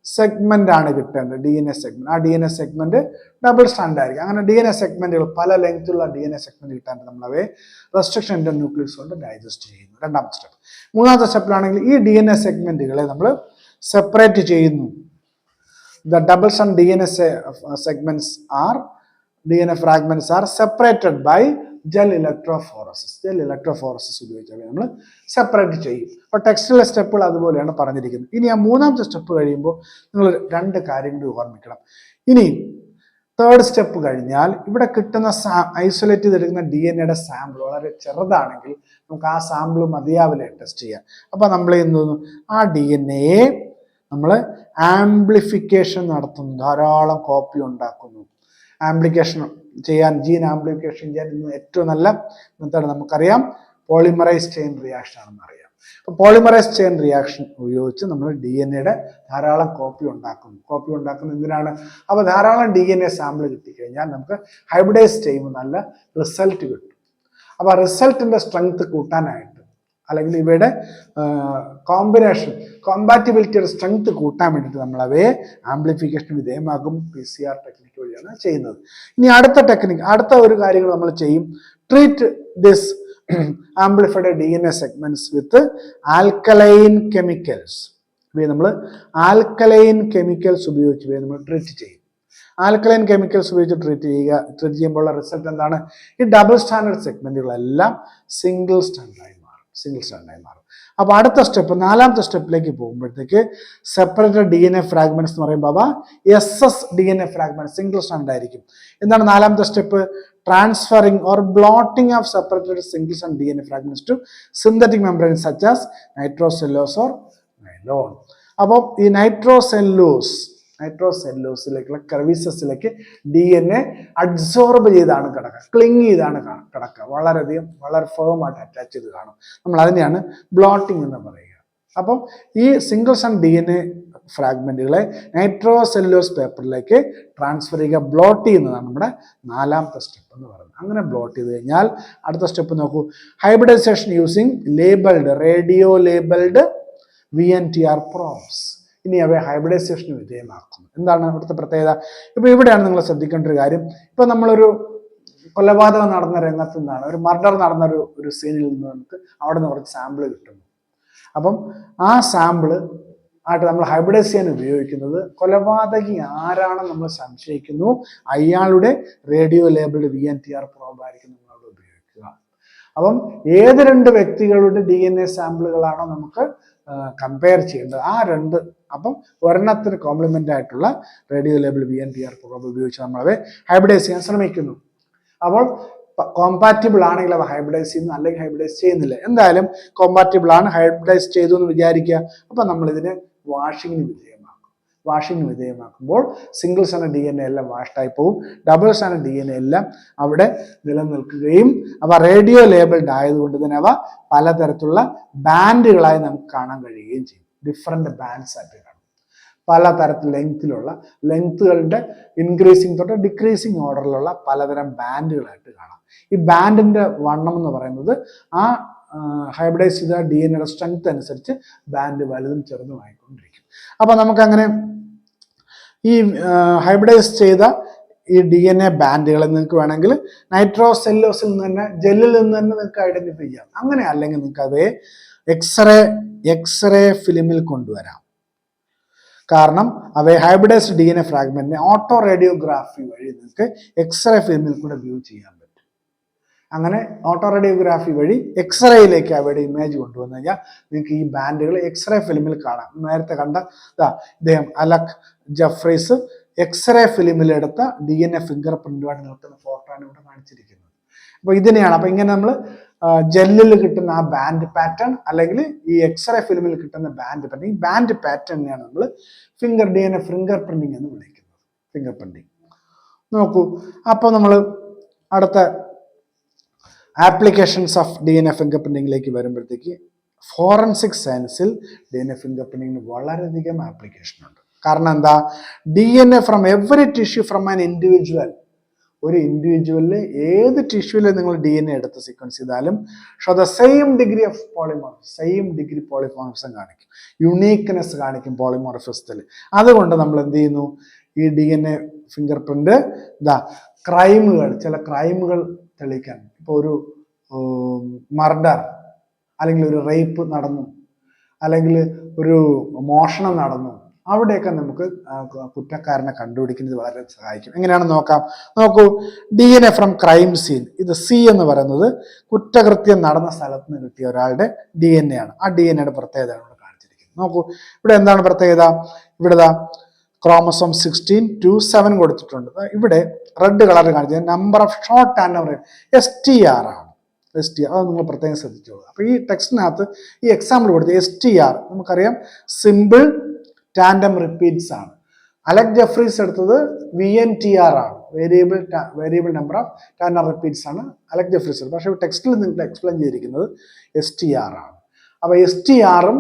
സെഗ്മെന്റ് ആണ് കിട്ടേണ്ടത്. DNA സെഗ്മെന്റ്, ആ DNA സെഗ്മെന്റ് ഡബിൾ സ്റ്റാൻഡ് ആയിരിക്കും. അങ്ങനെ DNA സെഗ്മെന്റുകൾ പല ലെങ്ത്തുള്ള DNA സെഗ്മെന്റ് കിട്ടാൻ നമ്മളവയെ റെസ്ട്രിക്ഷൻ ഇന്റർന്യൂക്ലിയസ് കൊണ്ട് ഡൈജസ്റ്റ് ചെയ്യുന്നു. രണ്ടാമത്തെ സ്റ്റെപ്പ്. മൂന്നാമത്തെ സ്റ്റെപ്പിലാണെങ്കിൽ ഈ DNA സെഗ്മെന്റുകളെ നമ്മൾ സെപ്പറേറ്റ് ചെയ്യുന്നു. The double stand segments are DNA fragments are separated by gel electrophoresis. ഉപയോഗിച്ചാൽ നമ്മൾ സെപ്പറേറ്റ് ചെയ്യും. അപ്പോൾ ടെക്സ്റ്റിലെ സ്റ്റെപ്പുകൾ അതുപോലെയാണ് പറഞ്ഞിരിക്കുന്നത്. ഇനി ആ മൂന്നാമത്തെ സ്റ്റെപ്പ് കഴിയുമ്പോൾ നിങ്ങൾ 2 കാര്യങ്ങൾ ഓർമ്മിക്കണം. ഇനി തേർഡ് സ്റ്റെപ്പ് കഴിഞ്ഞാൽ ഇവിടെ കിട്ടുന്ന ഐസൊലേറ്റ് ചെയ്തെടുക്കുന്ന DNAയുടെ സാമ്പിൾ വളരെ ചെറുതാണെങ്കിൽ നമുക്ക് ആ സാമ്പിൾ മതിയാവില്ല ടെസ്റ്റ് ചെയ്യാൻ. അപ്പോൾ നമ്മൾ എന്ത് ആ DNA നമ്മൾ ആംപ്ലിഫിക്കേഷൻ നടത്തുന്നു, ധാരാളം കോപ്പി ഉണ്ടാക്കുന്നു. ആംപ്ലിക്കേഷൻ ചെയ്യാൻ, ജീൻ ആംപ്ലിഫിക്കേഷൻ ചെയ്യാൻ ഇന്ന് ഏറ്റവും നല്ല മെത്തേഡ് നമുക്കറിയാം പോളിമറൈസ് ചെയിൻ റിയാക്ഷൻ ആണെന്ന് അറിയാം. അപ്പോൾ പോളിമറൈസ് ചെയിൻ റിയാക്ഷൻ ഉപയോഗിച്ച് നമ്മൾ DNAയുടെ ധാരാളം കോപ്പി ഉണ്ടാക്കുന്നു. എന്തിനാണ്? അപ്പോൾ ധാരാളം DNA സാമ്പിൾ കിട്ടിക്കഴിഞ്ഞാൽ നമുക്ക് ഹൈബ്രിഡൈസ് ചെയ്യുമ്പോൾ നല്ല റിസൾട്ട് കിട്ടും. അപ്പോൾ ആ റിസൾട്ടിന്റെ സ്ട്രെങ്ത് കൂട്ടാനായിട്ട് അല്ലെങ്കിൽ ഇവയുടെ കോമ്പാറ്റിബിലിറ്റിയുടെ സ്ട്രെങ്ത് കൂട്ടാൻ വേണ്ടിയിട്ട് നമ്മൾ അവയെ ആംപ്ലിഫിക്കേഷൻ വിധേയമാക്കും. PCR ടെക്നിക്ക് വഴിയാണ് ചെയ്യുന്നത്. ഇനി അടുത്ത ഒരു കാര്യങ്ങൾ നമ്മൾ ചെയ്യും. Treat this amplified DNA segments with alkaline chemicals. നമ്മൾ ആൽക്കലൈൻ കെമിക്കൽസ് ഉപയോഗിച്ച് നമ്മൾ ട്രീറ്റ് ചെയ്യും. ആൽക്കലൈൻ കെമിക്കൽസ് ഉപയോഗിച്ച് ട്രീറ്റ് ചെയ്യുമ്പോൾ റിസൾട്ട് എന്താണ്? ഈ ഡബിൾ സ്റ്റാൻഡേർഡ് സെഗ്മെന്റുകളെല്ലാം സിംഗിൾ സ്റ്റാൻഡായി മാറും. അപ്പോൾ അടുത്ത സ്റ്റെപ്പ്, നാലാമത്തെ സ്റ്റെപ്പിലേക്ക് പോകുമ്പോഴത്തേക്ക് സെപ്പറേറ്റഡ് DNA ഫ്രാഗ്മെന്റ്സ് എന്ന് പറയുമ്പോൾ അവ SS DNA fragment single strand ആയിരിക്കും. എന്താണ് നാലാമത്തെ step? Transferring or blotting of separated single strand DNA fragments to synthetic membrane such as nitrocellulose or nylon. അപ്പോൾ ഈ നൈട്രോസെല്ലോസിലേക്കുള്ള ക്രെവിസസിലേക്ക് DNA അഡ്സോർബ് ചെയ്താണ് കിടക്കുക, ക്ലിങ് ചെയ്താണ് കിടക്കുക, വളരെ ഫേമായിട്ട് അറ്റാച്ച് ചെയ്ത് കാണും. നമ്മൾ അതിനെയാണ് ബ്ലോട്ടിംഗ് എന്ന് പറയുക. അപ്പം ഈ സിംഗിൾ സ്റ്റാൻഡ് DNA ഫ്രാഗ്മെന്റുകളെ നൈട്രോസെല്ലോസ് പേപ്പറിലേക്ക് ട്രാൻസ്ഫർ ചെയ്യുക, ബ്ലോട്ട് ചെയ്യുന്നതാണ് നമ്മുടെ നാലാമത്തെ സ്റ്റെപ്പ് എന്ന് പറയുന്നത്. അങ്ങനെ ബ്ലോട്ട് ചെയ്ത് കഴിഞ്ഞാൽ അടുത്ത സ്റ്റെപ്പ് നോക്കൂ, hybridization using radio labelled VNTR probes. ഇനി അവയെ ഹൈബ്രിഡൈസേഷന് വിധേയമാക്കുന്നു. എന്താണ് ഇവിടുത്തെ പ്രത്യേകത? ഇപ്പോൾ ഇവിടെയാണ് നിങ്ങൾ ശ്രദ്ധിക്കേണ്ട ഒരു കാര്യം. ഇപ്പം നമ്മളൊരു കൊലപാതകം നടന്ന രംഗത്തു നിന്നാണ്, ഒരു മർഡർ നടന്ന ഒരു സീനിൽ നിന്ന് നമുക്ക് അവിടെ നിന്ന് കുറച്ച് സാമ്പിൾ കിട്ടുന്നു. അപ്പം ആ സാമ്പിള് ആയിട്ട് നമ്മൾ ഹൈബ്രിഡൈസ് ചെയ്യാൻ ഉപയോഗിക്കുന്നത് കൊലപാതകി ആരാണെന്ന് നമ്മൾ സംശയിക്കുന്നു, അയാളുടെ റേഡിയോ ലേബിൾഡ് VNTR പ്രോബായിരിക്കും നമ്മളവിടെ ഉപയോഗിക്കുക. അപ്പം ഏത് 2 വ്യക്തികളുടെ DNA സാമ്പിളുകളാണോ നമുക്ക് കമ്പയർ ചെയ്യേണ്ടത്, ആ 2, അപ്പം ഒരെണ്ണത്തിന് കോംപ്ലിമെന്റ് ആയിട്ടുള്ള റേഡിയോ ലേബിൾ VNTR പ്രോബ് ഉപയോഗിച്ച് നമ്മളവയെ ഹൈബ്രിഡൈസ് ചെയ്യാൻ ശ്രമിക്കുന്നു. അപ്പോൾ കോമ്പാറ്റിബിൾ ആണെങ്കിൽ അവ ഹൈബ്രിഡൈസ് ചെയ്യുന്നു, അല്ലെങ്കിൽ ഹൈബ്രിഡൈസ് ചെയ്യുന്നില്ല. എന്തായാലും കോമ്പാറ്റിബിൾ ആണ്, ഹൈബ്രിഡൈസ് ചെയ്തു എന്ന് വിചാരിക്കുക. അപ്പം നമ്മൾ ഇതിനെ വാഷിങ്ങിന് വിധേയമാക്കുമ്പോൾ സിംഗിൾ സ്റ്റാൻഡേർഡ് DNA എല്ലാം വാഷ്ഡായി പോകും, ഡബിൾ സ്റ്റാൻഡേർഡ് DNA എല്ലാം അവിടെ നിലനിൽക്കുകയും അവ റേഡിയോ ലേബിൾഡ് ആയതുകൊണ്ട് തന്നെ അവ പലതരത്തിലുള്ള ബാൻഡുകളായി നമുക്ക് കാണാൻ കഴിയുകയും ചെയ്യും. ഡിഫറെന്റ് ബാൻഡ്സ് ആയിട്ട് കാണും. പലതരത്തിൽ ലെങ്ത്തുകളുടെ ഇൻക്രീസിങ് തൊട്ട് ഡിക്രീസിങ് ഓർഡറിലുള്ള പലതരം ബാൻഡുകളായിട്ട് കാണാം. ഈ ബാൻഡിന്റെ വണ്ണം എന്ന് പറയുന്നത് ആ ഹൈബ്രിഡൈസ് ചെയ്ത DNA സ്ട്രെങ്ത് അനുസരിച്ച് ബാൻഡ് വലുതും ചെറുതുമായിക്കൊണ്ടിരിക്കും. അപ്പൊ നമുക്കങ്ങനെ ഈ ഹൈബ്രിഡൈസ് ചെയ്ത ഈ DNA ബാൻഡുകളെ നിങ്ങൾക്ക് വേണമെങ്കിൽ നൈട്രോസെല്ലോസിൽ നിന്ന് തന്നെ ജെല്ലിൽ നിന്ന് തന്നെ നിങ്ങൾക്ക് ഐഡന്റിഫൈ ചെയ്യാം. അങ്ങനെ അല്ലെങ്കിൽ നിങ്ങൾക്ക് അവയെ എക്സ്റേ ഫിലിമിൽ കൊണ്ടുവരാം. കാരണം അവയെ ഹൈബ്രിഡൈസ്ഡ് DNA ഫ്രാഗ്മെന്റിനെ ഓട്ടോ റേഡിയോഗ്രാഫി വഴി നിങ്ങൾക്ക് എക്സ്റേ ഫിലിമിൽ കൂടെ വ്യൂ ചെയ്യാൻ പറ്റും. അങ്ങനെ ഓട്ടോ റേഡിയോഗ്രാഫി വഴി എക്സ്റേയിലേക്ക് അവയുടെ ഇമേജ് കൊണ്ടുവന്നു കഴിഞ്ഞാൽ നിങ്ങൾക്ക് ഈ ബാൻഡുകൾ എക്സ്റേ ഫിലിമിൽ കാണാം. നേരത്തെ കണ്ട ഇദ്ദേഹം അലക് ജഫ്രീസ് എക്സ്റേ ഫിലിമിലെടുത്ത DNA ഫിംഗർ പ്രിന്റുമായിട്ട് നിൽക്കുന്ന ഫോട്ടോ ആണ് ഇവിടെ കാണിച്ചിരിക്കുന്നത്. അപ്പൊ ഇതിനെയാണ് അപ്പൊ ഇങ്ങനെ നമ്മൾ ജെല്ലിൽ കിട്ടുന്ന ആ ബാൻഡ് പാറ്റേൺ അല്ലെങ്കിൽ ഈ എക്സ്റേ ഫിലിമിൽ കിട്ടുന്ന ബാൻഡ് പാറ്റേൺ, ഈ ബാൻഡ് പാറ്റേണിനെയാണ് നമ്മൾ DNA ഫിംഗർ പ്രിന്റിംഗ് എന്ന് വിളിക്കുന്നത്. ഫിംഗർ പ്രിന്റിംഗ് നോക്കൂ. അപ്പോൾ നമ്മൾ അടുത്ത ആപ്ലിക്കേഷൻസ് ഓഫ് DNA ഫിംഗർ പ്രിന്റിംഗിലേക്ക് വരുമ്പോഴത്തേക്ക് ഫോറൻസിക് സയൻസിൽ DNA ഫിംഗർ പ്രിന്റിംഗിന് വളരെയധികം ആപ്ലിക്കേഷൻ ഉണ്ട്. കാരണം എന്താ, DNA from every tissue from an individual, ഒരു ഇൻഡിവിജ്വലില് ഏത് ടിഷ്യൂവിൽ നിങ്ങൾ DNA എടുത്ത് സീക്വൻസ് ചെയ്താലും show the same degree of polymorphism കാണിക്കും, യുണീക്ക്നെസ് കാണിക്കും പോളിമോർഫിസത്തിൽ. അതുകൊണ്ട് നമ്മൾ എന്ത് ചെയ്യുന്നു, ഈ DNA ഫിംഗർ പ്രിന്റ് ചില ക്രൈമുകൾ തെളിയിക്കാൻ, ഇപ്പോൾ ഒരു മർഡർ അല്ലെങ്കിൽ ഒരു റേപ്പ് നടന്നു അല്ലെങ്കിൽ ഒരു മോഷണം നടന്നു, അവിടെയൊക്കെ നമുക്ക് കുറ്റക്കാരനെ കണ്ടുപിടിക്കുന്നത് വളരെ സഹായിക്കും. എങ്ങനെയാണെന്ന് നോക്കൂ. DNA ഫ്രം ക്രൈം സീൻ, ഇത് C എന്ന് പറയുന്നത് കുറ്റകൃത്യം നടന്ന സ്ഥലത്ത് നിന്ന് കിട്ടിയ ഒരാളുടെ DNA ആണ്. ആ DNAയുടെ പ്രത്യേകതയാണ് ഇവിടെ കാണിച്ചിരിക്കുന്നത്. നോക്കൂ, ഇവിടെ എന്താണ് പ്രത്യേകത, ഇവിടെ ക്രോമസോം 16:2-7 കൊടുത്തിട്ടുണ്ട്. ഇവിടെ റെഡ് കളറിൽ കാണിച്ചത് number of short and STR ആണ്. STR അത് നിങ്ങൾ പ്രത്യേകം ശ്രദ്ധിച്ചോളൂ. അപ്പൊ ഈ ടെക്സ്റ്റിനകത്ത് ഈ എക്സാമ്പിൾ കൊടുത്ത് STR നമുക്കറിയാം സിമ്പിൾ ടാൻഡം റിപ്പീറ്റ്സ് ആണ്. അലക് ജഫ്രീസ് എടുത്തത് VNTR ആണ്, variable number of tandem repeats ആണ് അലക് ജഫ്രീസ് എടുത്തത്. പക്ഷേ ടെക്സ്റ്റിൽ നിങ്ങൾക്ക് എക്സ്പ്ലെയിൻ ചെയ്തിരിക്കുന്നത് STR ആണ്. അപ്പൊ STR-ഉം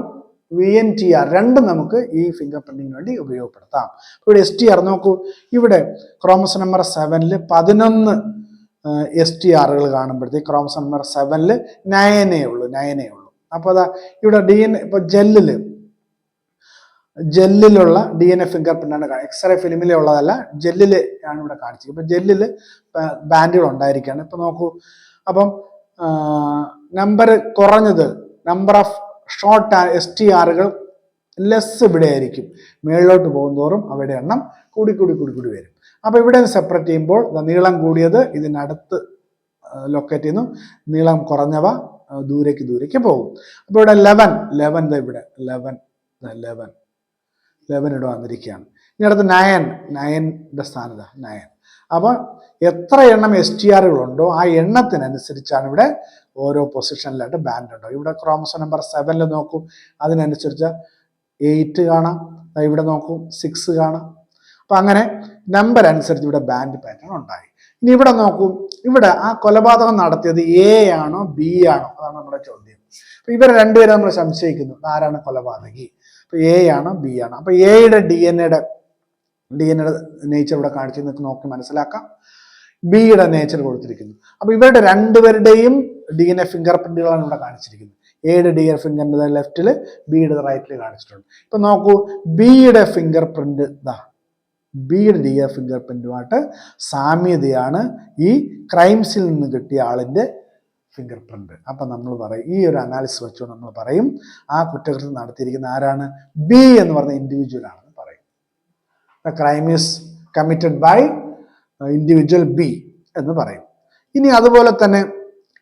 VNTR രണ്ടും നമുക്ക് ഈ ഫിംഗർ പ്രിന്റിങ്ങിന് വേണ്ടി ഉപയോഗപ്പെടുത്താം. ഇവിടെ STR നോക്കൂ, ഇവിടെ ക്രോമസോം നമ്പർ 7-ൽ 11 STR-കൾ കാണുമ്പോഴത്തേക്ക് ക്രോമസോം നമ്പർ 7-ൽ 9 ഉള്ളൂ. അപ്പോൾ അതാ ഇവിടെ DNA ഇപ്പോൾ ജെല്ലിലുള്ള DNA ഫിംഗർ പ്രിന്റാണ്, എക്സ്റേ ഫിലിമിലെ ഉള്ളതല്ല, ജെല്ലില് ആണ് ഇവിടെ കാണിച്ചത്. ഇപ്പൊ ജെല്ലില് ബാൻഡുകൾ ഉണ്ടായിരിക്കുകയാണ്. ഇപ്പൊ നോക്കൂ, അപ്പം നമ്പർ കുറഞ്ഞത് നമ്പർ ഓഫ് ഷോർട്ട് STR-കൾ ലെസ് ഇവിടെ ആയിരിക്കും. മേളിലോട്ട് പോകുന്തോറും അവയുടെ എണ്ണം കൂടി വരും. അപ്പൊ ഇവിടെ സെപ്പറേറ്റ് ചെയ്യുമ്പോൾ നീളം കൂടിയത് ഇതിനടുത്ത് ലൊക്കേറ്റ് ചെയ്യുന്നു, നീളം കുറഞ്ഞവ ദൂരേക്ക് പോകും. അപ്പൊ ഇവിടെ 11 ഇവിടെ 11 ഇവിടെ വന്നിരിക്കുകയാണ്. ഇനി അടുത്ത് 9 സ്ഥാനത്ത് 9. അപ്പൊ എത്ര എണ്ണം STR-കളുണ്ടോ ആ എണ്ണത്തിനനുസരിച്ചാണ് ഇവിടെ ഓരോ പൊസിഷനിലായിട്ട് ബാൻഡ് ഉണ്ടോ. ഇവിടെ ക്രോമസോം നമ്പർ 7-ൽ നോക്കൂ, അതിനനുസരിച്ച് 8 കാണാം. ഇവിടെ നോക്കൂ 6 കാണാം. അപ്പൊ അങ്ങനെ നമ്പർ അനുസരിച്ച് ഇവിടെ ബാൻഡ് പാറ്റേൺ ഉണ്ടായി. ഇനി ഇവിടെ നോക്കൂ, ഇവിടെ ആ കൊലപാതകം നടത്തിയത് A ആണോ B ആണോ, അതാണ് നമ്മുടെ ചോദ്യം. അപ്പൊ ഇവർ രണ്ടുപേരും നമ്മൾ സംശയിക്കുന്നു, ആരാണ് കൊലപാതകി. അപ്പൊ A ആണോ B ആണോ. അപ്പൊ എയുടെ DNA നേച്ചർ ഇവിടെ കാണിച്ച് നിങ്ങൾക്ക് നോക്കി മനസ്സിലാക്കാം. ബിയുടെ നേച്ചർ കൊടുത്തിരിക്കുന്നു. അപ്പൊ ഇവരുടെ രണ്ടുപേരുടെയും DNA ഫിംഗർ പ്രിന്റുകളാണ് ഇവിടെ കാണിച്ചിരിക്കുന്നത്. എയുടെ DNA ഫിംഗറിന്റെ ലെഫ്റ്റില്, ബിയുടെ റൈറ്റില് കാണിച്ചിട്ടുണ്ട്. ഇപ്പൊ നോക്കൂ, ബിയുടെ ഫിംഗർ പ്രിന്റ് ബിയുടെ DNA ഫിംഗർ പ്രിന്റുമായിട്ട് സാമ്യതയാണ് ഈ ക്രൈംസിൽ നിന്ന് കിട്ടിയ ആളിന്റെ ഫിംഗർ പ്രിന്റ്. അപ്പൊ നമ്മൾ പറയും, ഈ ഒരു അനാലിസിസ് വെച്ചോ നമ്മൾ പറയും ആ കുറ്റകൃത്യം നടത്തിയിരിക്കുന്ന ആരാണ്, ബി എന്ന് പറഞ്ഞ ഇൻഡിവിജ്വൽ ആണെന്ന് പറയും. The crime is committed by individual B എന്ന് പറയും. ഇനി അതുപോലെ തന്നെ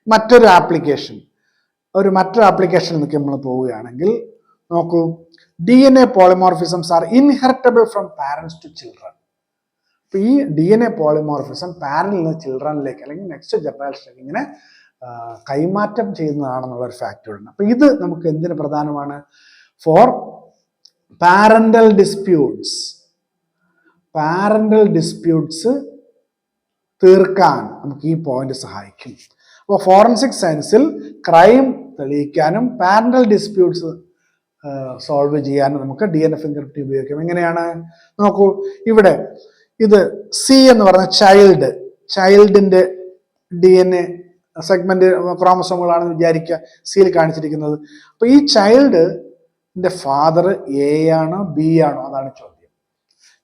മറ്റൊരു ആപ്ലിക്കേഷനിലേക്ക് നമ്മൾ പോവുകയാണെങ്കിൽ നോക്കൂ, DNA polymorphisms are inheritable from parents to children. അപ്പൊ ഈ DNA പോളിമോർഫിസം പാരന്റിൽ നിന്ന് ചിൽഡ്രനിലേക്ക് അല്ലെങ്കിൽ നെക്സ്റ്റ് ജനറേഷനിലേക്ക് ഇങ്ങനെ കൈമാറ്റം ചെയ്യുന്നതാണെന്നുള്ള ഒരു ഫാക്ടർ ഉണ്ട്. അപ്പൊ ഇത് നമുക്ക് എന്തിന് പ്രധാനമാണ്, ഫോർ പാരന്റൽ ഡിസ്പ്യൂട്ട്സ് തീർക്കാൻ നമുക്ക് ഈ പോയിന്റ് സഹായിക്കും. അപ്പോൾ ഫോറൻസിക് സയൻസിൽ ക്രൈം തെളിയിക്കാനും പാരന്റൽ ഡിസ്പ്യൂട്ട്സ് സോൾവ് ചെയ്യാനും നമുക്ക് DNA ഫിംഗർ പ്രിന്റ് ഉപയോഗിക്കാം. എങ്ങനെയാണ് നോക്കൂ, ഇവിടെ ഇത് സി എന്ന് പറഞ്ഞ ചൈൽഡിന്റെ DNA സെഗ്മെന്റ് ക്രോമസോമുകളാണെന്ന് വിചാരിക്കുക, സിയിൽ കാണിച്ചിരിക്കുന്നത്. അപ്പൊ ഈ ചൈൽഡിന്റെ ഫാദർ എ ആണോ ബി ആണോ, അതാണ് ചോദ്യം.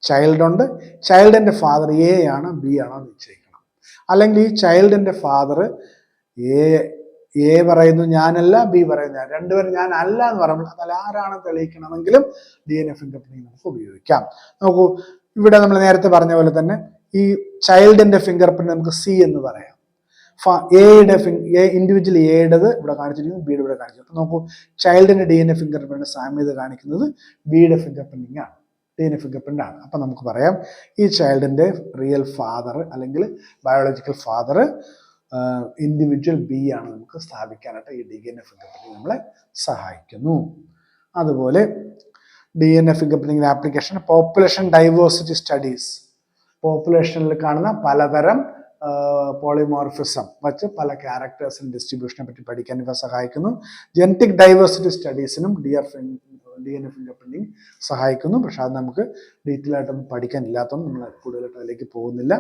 ചൈൽഡ് ഉണ്ട്, ചൈൽഡിന്റെ ഫാദർ എ ആണോ ബി ആണോ എന്ന് നിശ്ചയിക്കണം. അല്ലെങ്കിൽ ഈ ചൈൽഡിന്റെ ഫാദർ എ പറയുന്നു ഞാനല്ല, ബി പറയുന്നു ഞാൻ, രണ്ടുപേരും ഞാൻ അല്ല എന്ന് പറയുമ്പോൾ അതിൽ ആരാണ് തെളിയിക്കണമെങ്കിലും DNA ഫിംഗർ പ്രിന്റിംഗ് നമുക്ക് ഉപയോഗിക്കാം. നോക്കൂ, ഇവിടെ നമ്മൾ നേരത്തെ പറഞ്ഞ പോലെ തന്നെ ഈ ചൈൽഡിന്റെ ഫിംഗർ പ്രിന്റ് നമുക്ക് സി എന്ന് പറയാം. ഇൻഡിവിജ്വൽ എയുടേത് ഇവിടെ കാണിച്ചിരിക്കുന്നു, ബിയുടെ ഇവിടെ കാണിച്ചിരിക്കുന്നു. നോക്കൂ, ചൈൽഡിന്റെ DNA ഫിംഗർ പ്രിന്റ് സാമ്യത കാണിക്കുന്നത് ബിയുടെ ഫിംഗർ പ്രിന്റിംഗ് ആണ്, DNA ഫിംഗർ പ്രിന്റ് ആണ്. അപ്പൊ നമുക്ക് പറയാം ഈ ചൈൽഡിന്റെ റിയൽ ഫാദർ അല്ലെങ്കിൽ ബയോളജിക്കൽ ഫാദർ ഇൻഡിവിജ്വൽ ബി ആണ് നമുക്ക് സ്ഥാപിക്കാനായിട്ട് ഈ DNA ഫിംഗർ പ്രിന്റിംഗ് നമ്മളെ സഹായിക്കുന്നു. അതുപോലെ DNA finger printing application population diversity studies, പോപ്പുലേഷനിൽ കാണുന്ന പലതരം പോളിമോർഫിസം വച്ച് പല ക്യാരക്ടേഴ്സിനും ഡിസ്ട്രിബ്യൂഷനെ പറ്റി പഠിക്കാൻ ഇവ സഹായിക്കുന്നു. ജനറ്റിക് ഡൈവേഴ്സിറ്റി സ്റ്റഡീസിനും DNA ഫിംഗർ പ്രിന്റിംഗ് സഹായിക്കുന്നു. പക്ഷെ അത് നമുക്ക് ഡീറ്റെയിൽ ആയിട്ടൊന്നും പഠിക്കാനില്ലാത്തതുകൊണ്ട് നമ്മൾ കൂടുതലായിട്ട് അതിലേക്ക് പോകുന്നില്ല.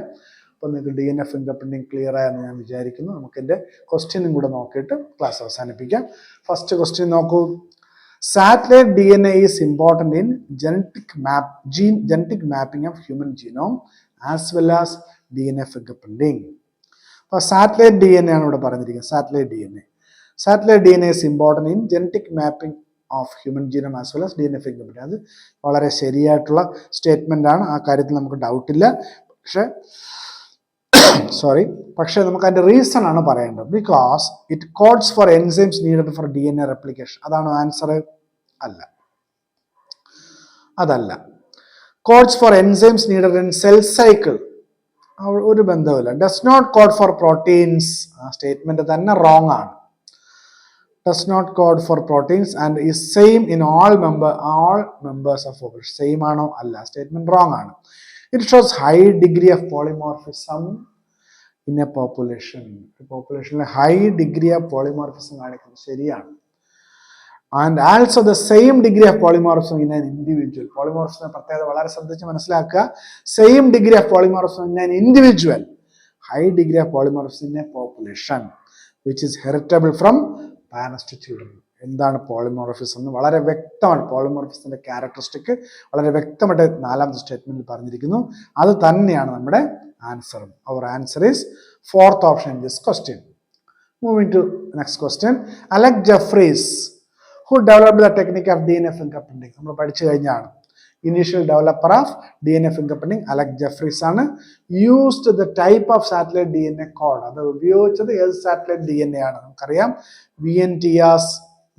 അപ്പോൾ നിങ്ങൾക്ക് DNA ഫിംഗർ പ്രിന്റിംഗ് ക്ലിയർ ആയെന്ന് ഞാൻ വിചാരിക്കുന്നു. നമുക്ക് എൻ്റെ ക്വസ്റ്റ്യനും കൂടെ നോക്കിയിട്ട് ക്ലാസ് അവസാനിപ്പിക്കാം. ഫസ്റ്റ് ക്വസ്റ്റ്യൻ നോക്കൂ. Satellite DNA is important in genetic mapping of human genome as well as DNA fingerprinting. അപ്പോൾ സാറ്റലൈറ്റ് DNA ആണ് ഇവിടെ പറഞ്ഞിരിക്കുന്നത്. Satellite DNA is important in genetic mapping of human genome as well as DNA fingerprinting. അത് വളരെ ശരിയായിട്ടുള്ള സ്റ്റേറ്റ്മെന്റ് ആണ്, ആ കാര്യത്തിൽ നമുക്ക് ഡൗട്ടില്ല. പക്ഷേ നമുക്ക് അതിന്റെ റീസൺ ആണ് പറയേണ്ടത്. Because it codes for enzymes needed for DNA replication. അതാണോ ആൻസർ? അതല്ല. Codes for enzymes needed in cell cycle, ഒരു ബന്ധവുമില്ല. Does not code for proteins, ആ സ്റ്റേറ്റ്മെന്റ് തന്നെ റോങ് ആണ്. Does not code for proteins and is same in all members of population. Same ആണോ? അല്ല, സ്റ്റേറ്റ്മെന്റ് റോങ് ആണ്. It shows high degree of polymorphism in a population. പോപ്പുലേഷനിലെ ഹൈ ഡിഗ്രി ഓഫ് പോളിമോർഫിസം കാണിക്കുന്നത് ശരിയാണ്. And also the same degree of polymorphism in an individual. പോളിമോർഫിസത്തിന്റെ പ്രത്യേകത വളരെ ശ്രദ്ധിച്ച് മനസ്സിലാക്കുക. Same degree of polymorphism in an individual, high degree of polymorphism in a population which is heritable from parents to children. എന്താണ് പോളിമോർഫിസം എന്ന് വളരെ വ്യക്തമാണ്. പോളിമോർഫിസത്തിന്റെ ക്യാരക്ടറിസ്റ്റിക് വളരെ വ്യക്തമായിട്ട് നാലാമത്തെ സ്റ്റേറ്റ്മെന്റിൽ പറഞ്ഞിരിക്കുന്നു. അത് തന്നെയാണ് നമ്മുടെ ആൻസറും. അവർ answer is fourth option in this question. Moving to next question. Alec Jeffreys who developed the technique of DNA fingerprinting. നമ്മൾ പഠിച്ചു കഴിഞ്ഞാണ്. Initial developer of DNA fingerprinting Alec Jeffreys ആണ്. Used the type of satellite DNA code. അത് ഉപയോഗിച്ചത് ഏത് സാറ്റലൈറ്റ് DNA ആണ്? നമുക്കറിയാം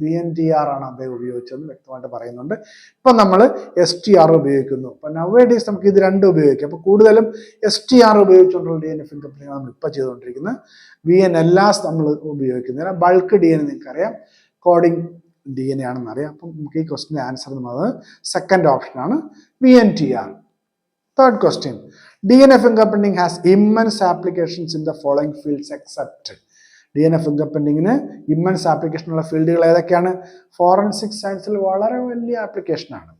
VNTR ആണ് അദ്ദേഹം ഉപയോഗിച്ചതെന്ന് വ്യക്തമായിട്ട് പറയുന്നുണ്ട്. ഇപ്പം നമ്മൾ STR ഉപയോഗിക്കുന്നു. ഇപ്പം നൗവേഡേയ്സ് നമുക്ക് ഇത് രണ്ടും ഉപയോഗിക്കാം. അപ്പോൾ കൂടുതലും STR ഉപയോഗിച്ചുകൊണ്ടുള്ള DNA fingerprinting നമ്മൾ ഇപ്പോൾ ചെയ്തുകൊണ്ടിരിക്കുന്നത്. VNLS നമ്മൾ ഉപയോഗിക്കുന്നില്ല. ബൾക്ക് DNA നിങ്ങൾക്കറിയാം, കോഡിംഗ് DNA ആണെന്ന് അറിയാം. അപ്പം നമുക്ക് ഈ ക്വസ്റ്റിന്റെ ആൻസർ എന്നത് സെക്കൻഡ് ഓപ്ഷൻ ആണ്, VNTR. Third question. DNA fingerprinting has immense applications in the following fields except. DNA fingerprintingന് ഇമ്മൻസ് ആപ്ലിക്കേഷൻ ഉള്ള ഫീൽഡുകൾ ഏതൊക്കെയാണ്? ഫോറൻസിക് സയൻസിൽ വളരെ വലിയ ആപ്ലിക്കേഷനാണ്.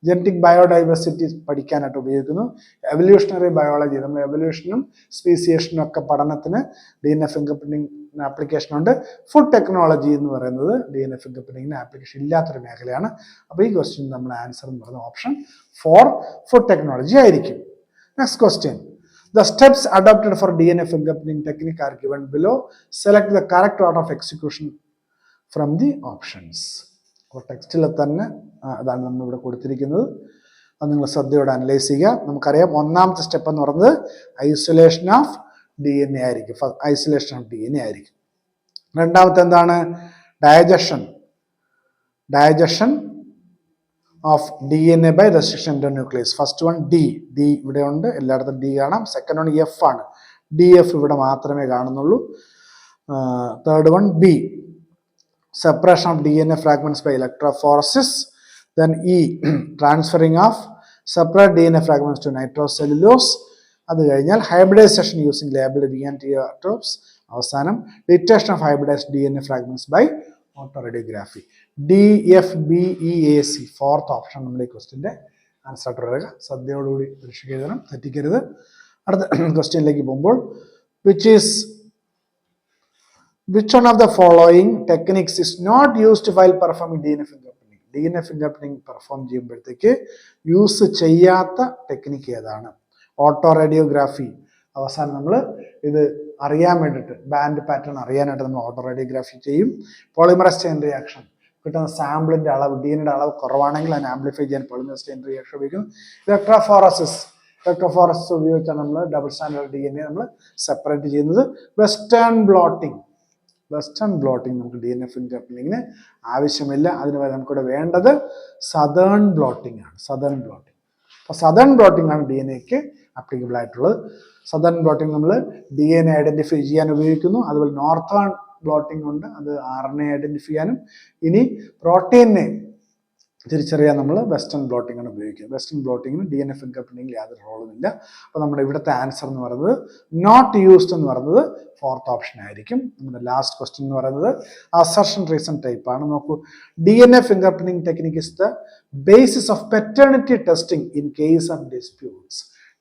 ജനറ്റിക് ബയോഡൈവേഴ്സിറ്റി പഠിക്കാനായിട്ട് ഉപയോഗിക്കുന്നു. എവല്യൂഷണറി ബയോളജി, നമ്മൾ എവല്യൂഷനും സ്പീസിയേഷനും ഒക്കെ പഠനത്തിന് DNA fingerprinting ആപ്ലിക്കേഷൻ ഉണ്ട്. ഫുഡ് ടെക്നോളജി എന്ന് പറയുന്നത് DNA fingerprinting ആപ്ലിക്കേഷൻ ഇല്ലാത്തൊരു മേഖലയാണ്. അപ്പോൾ ഈ ക്വസ്റ്റ്യൻ നമ്മുടെ ആൻസർ എന്ന് പറയുന്ന ഓപ്ഷൻ 4 ഫുഡ് ടെക്നോളജി ആയിരിക്കും. Next question. The steps adopted for DNA fingerprinting technique are given below. Select the correct order of execution from the options. അപ്പോൾ ടെക്സ്റ്റിൽ തന്നെ അതാണ് നമ്മളിവിടെ കൊടുത്തിരിക്കുന്നത്. അത് നിങ്ങൾ ശ്രദ്ധയോടെ അനലൈസ് ചെയ്യുക. നമുക്കറിയാം ഒന്നാമത്തെ സ്റ്റെപ്പ് എന്ന് പറയുന്നത് ഐസൊലേഷൻ ഓഫ് DNA ആയിരിക്കും. ഐസൊലേഷൻ ഓഫ് DNA ആയിരിക്കും. രണ്ടാമത്തെ എന്താണ്? Digestion of DNA by restriction endonuclease. First one D ഇവിടെ ഉണ്ട്, എല്ലായിടത്തും D കാണാം. സെക്കൻഡ് വൺ F ആണ്, DF ഇവിടെ മാത്രമേ കാണുന്നുള്ളൂ. Third one B, separation of DNA fragments by electrophoresis. Then E, transferring of separate DNA fragments to nitrocellulose. അത് കഴിഞ്ഞാൽ hybridization using labeled DNA isotopes. അവസാനം detection of hybridized DNA fragments by autoradiography. DFBEAC, fourth option നമ്മുടെ ഈ ക്വസ്റ്റിൻ്റെ ആൻസർ ആയിട്ട് വരിക. ശ്രദ്ധയോടുകൂടി പരീക്ഷയ്ക്ക് എഴുതണം, തെറ്റിക്കരുത്. അടുത്ത ക്വസ്റ്റ്യനിലേക്ക് പോകുമ്പോൾ which one of the following techniques is not used while performing DNA fingerprinting? DNA fingerprinting perform ചെയ്യുമ്പോഴത്തേക്ക് യൂസ് ചെയ്യാത്ത ടെക്നിക്ക് ഏതാണ്? Auto radiography. അവസാനം നമ്മൾ ഇത് അറിയാൻ വേണ്ടിയിട്ട് ബാൻഡ് പാറ്റേൺ അറിയാനായിട്ട് നമ്മൾ ഓട്ടോ റേഡിയോഗ്രാഫി ചെയ്യും. പോളിമറൈസ് ചെയിൻ റിയാക്ഷൻ, കിട്ടുന്ന സാമ്പിളിന്റെ അളവ് DNA അളവ് കുറവാണെങ്കിൽ അതിനെ ആംപ്ലിഫൈ ചെയ്യാൻ പോളിമറൈസ് ചെയിൻ റിയാക്ഷൻ ഉപയോഗിക്കും. ഇലക്ട്രോഫോറസിസ് ഉപയോഗിച്ചാണ് നമ്മൾ ഡബിൾ സ്റ്റാൻഡേർഡ് DNA നമ്മൾ സെപ്പറേറ്റ് ചെയ്യുന്നത്. വെസ്റ്റേൺ ബ്ലോട്ടിംഗ് നമുക്ക് DNA ഫിംഗർപ്രിന്റിങ്ങിന് ആവശ്യമില്ല. അതിന് പകരം നമുക്കിവിടെ വേണ്ടത് സദേൺ ബ്ലോട്ടിംഗ് ആണ്. അപ്പോൾ സദേൺ ബ്ലോട്ടിംഗ് ആണ് DNAക്ക് അപ്ലിക്കബിൾ ആയിട്ടുള്ളത്. സദേൺ ബ്ലോട്ടിംഗ് നമ്മൾ DNA ഐഡന്റിഫൈ ചെയ്യാൻ ഉപയോഗിക്കുന്നു. അതുപോലെ നോർത്തേൺ ബ്ലോട്ടിംഗ് ഉണ്ട്, അത് RNA ഐഡന്റിഫൈ ചെയ്യാനും. ഇനി പ്രോട്ടീനെ തിരിച്ചറിയാൻ നമ്മൾ വെസ്റ്റേൺ ബ്ലോട്ടിംഗ് ആണ് ഉപയോഗിക്കുക. വെസ്റ്റേൺ ബ്ലോട്ടിങ്ങിന് DNA ഫിംഗർപ്രിന്റിങ്ങിൽ യാതൊരു റോളുമില്ല. അപ്പോൾ നമ്മുടെ ഇവിടുത്തെ ആൻസർ എന്ന് പറയുന്നത് നോട്ട് യൂസ്ഡ് എന്ന് പറയുന്നത് ഫോർത്ത് ഓപ്ഷൻ ആയിരിക്കും. നമ്മുടെ ലാസ്റ്റ് ക്വസ്റ്റ്യൻ എന്ന് പറയുന്നത് അസർഷൻ റീസൺ ടൈപ്പ് ആണ്. നോക്കൂ, DNA fingerprinting technique is the basis of paternity testing in case of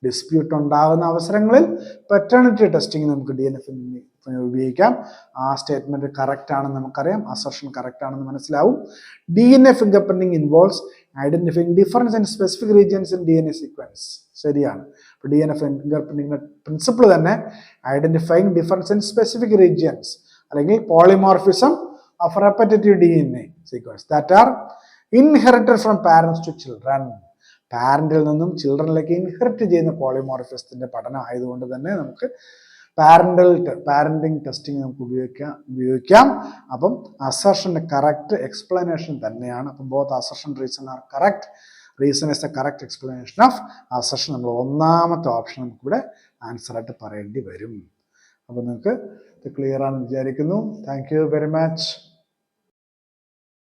dispute ഉണ്ടാകുന്ന അവസരങ്ങളിൽ പെറ്റേണിറ്റി ടെസ്റ്റിംഗ് നമുക്ക് DNA ഫിംഗർപ്രിന്റിംഗ് ഉപയോഗിക്കാം. ആ സ്റ്റേറ്റ്മെന്റ് കറക്റ്റ് ആണെന്ന് നമുക്കറിയാം, അസർഷൻ കറക്റ്റ് ആണെന്ന് മനസ്സിലാവും. DNA fingerprinting involves identifying difference in specific regions in DNA sequence. ശരിയാണ്. അപ്പോൾ DNA ഫിംഗർപ്രിന്റിംഗിന്റെ പ്രിൻസിപ്പിൾ തന്നെ identifying difference in specific regions അല്ലെങ്കിൽ polymorphism of repetitive DNA sequence that are inherited from parents to children. പാരന്റിൽ നിന്നും ചിൽഡ്രനിലേക്ക് ഇൻഹെറിറ്റ് ചെയ്യുന്ന പോളിമോർഫിസത്തിന്റെ പഠനം ആയതുകൊണ്ട് തന്നെ നമുക്ക് പാരന്റിങ് ടെസ്റ്റിംഗ് നമുക്ക് ഉപയോഗിക്കാം. അപ്പം അസർഷന്റെ കറക്റ്റ് എക്സ്പ്ലനേഷൻ തന്നെയാണ്. അപ്പം both assertion reason are correct. Reason is the correct explanation of assertion. നമ്മൾ ഒന്നാമത്തെ ഓപ്ഷൻ നമുക്കിവിടെ ആൻസർ ആയിട്ട് പറയേണ്ടി വരും. അപ്പം നിങ്ങൾക്ക് ഇത് ക്ലിയർ ആണെന്ന് വിചാരിക്കുന്നു. Thank you very much.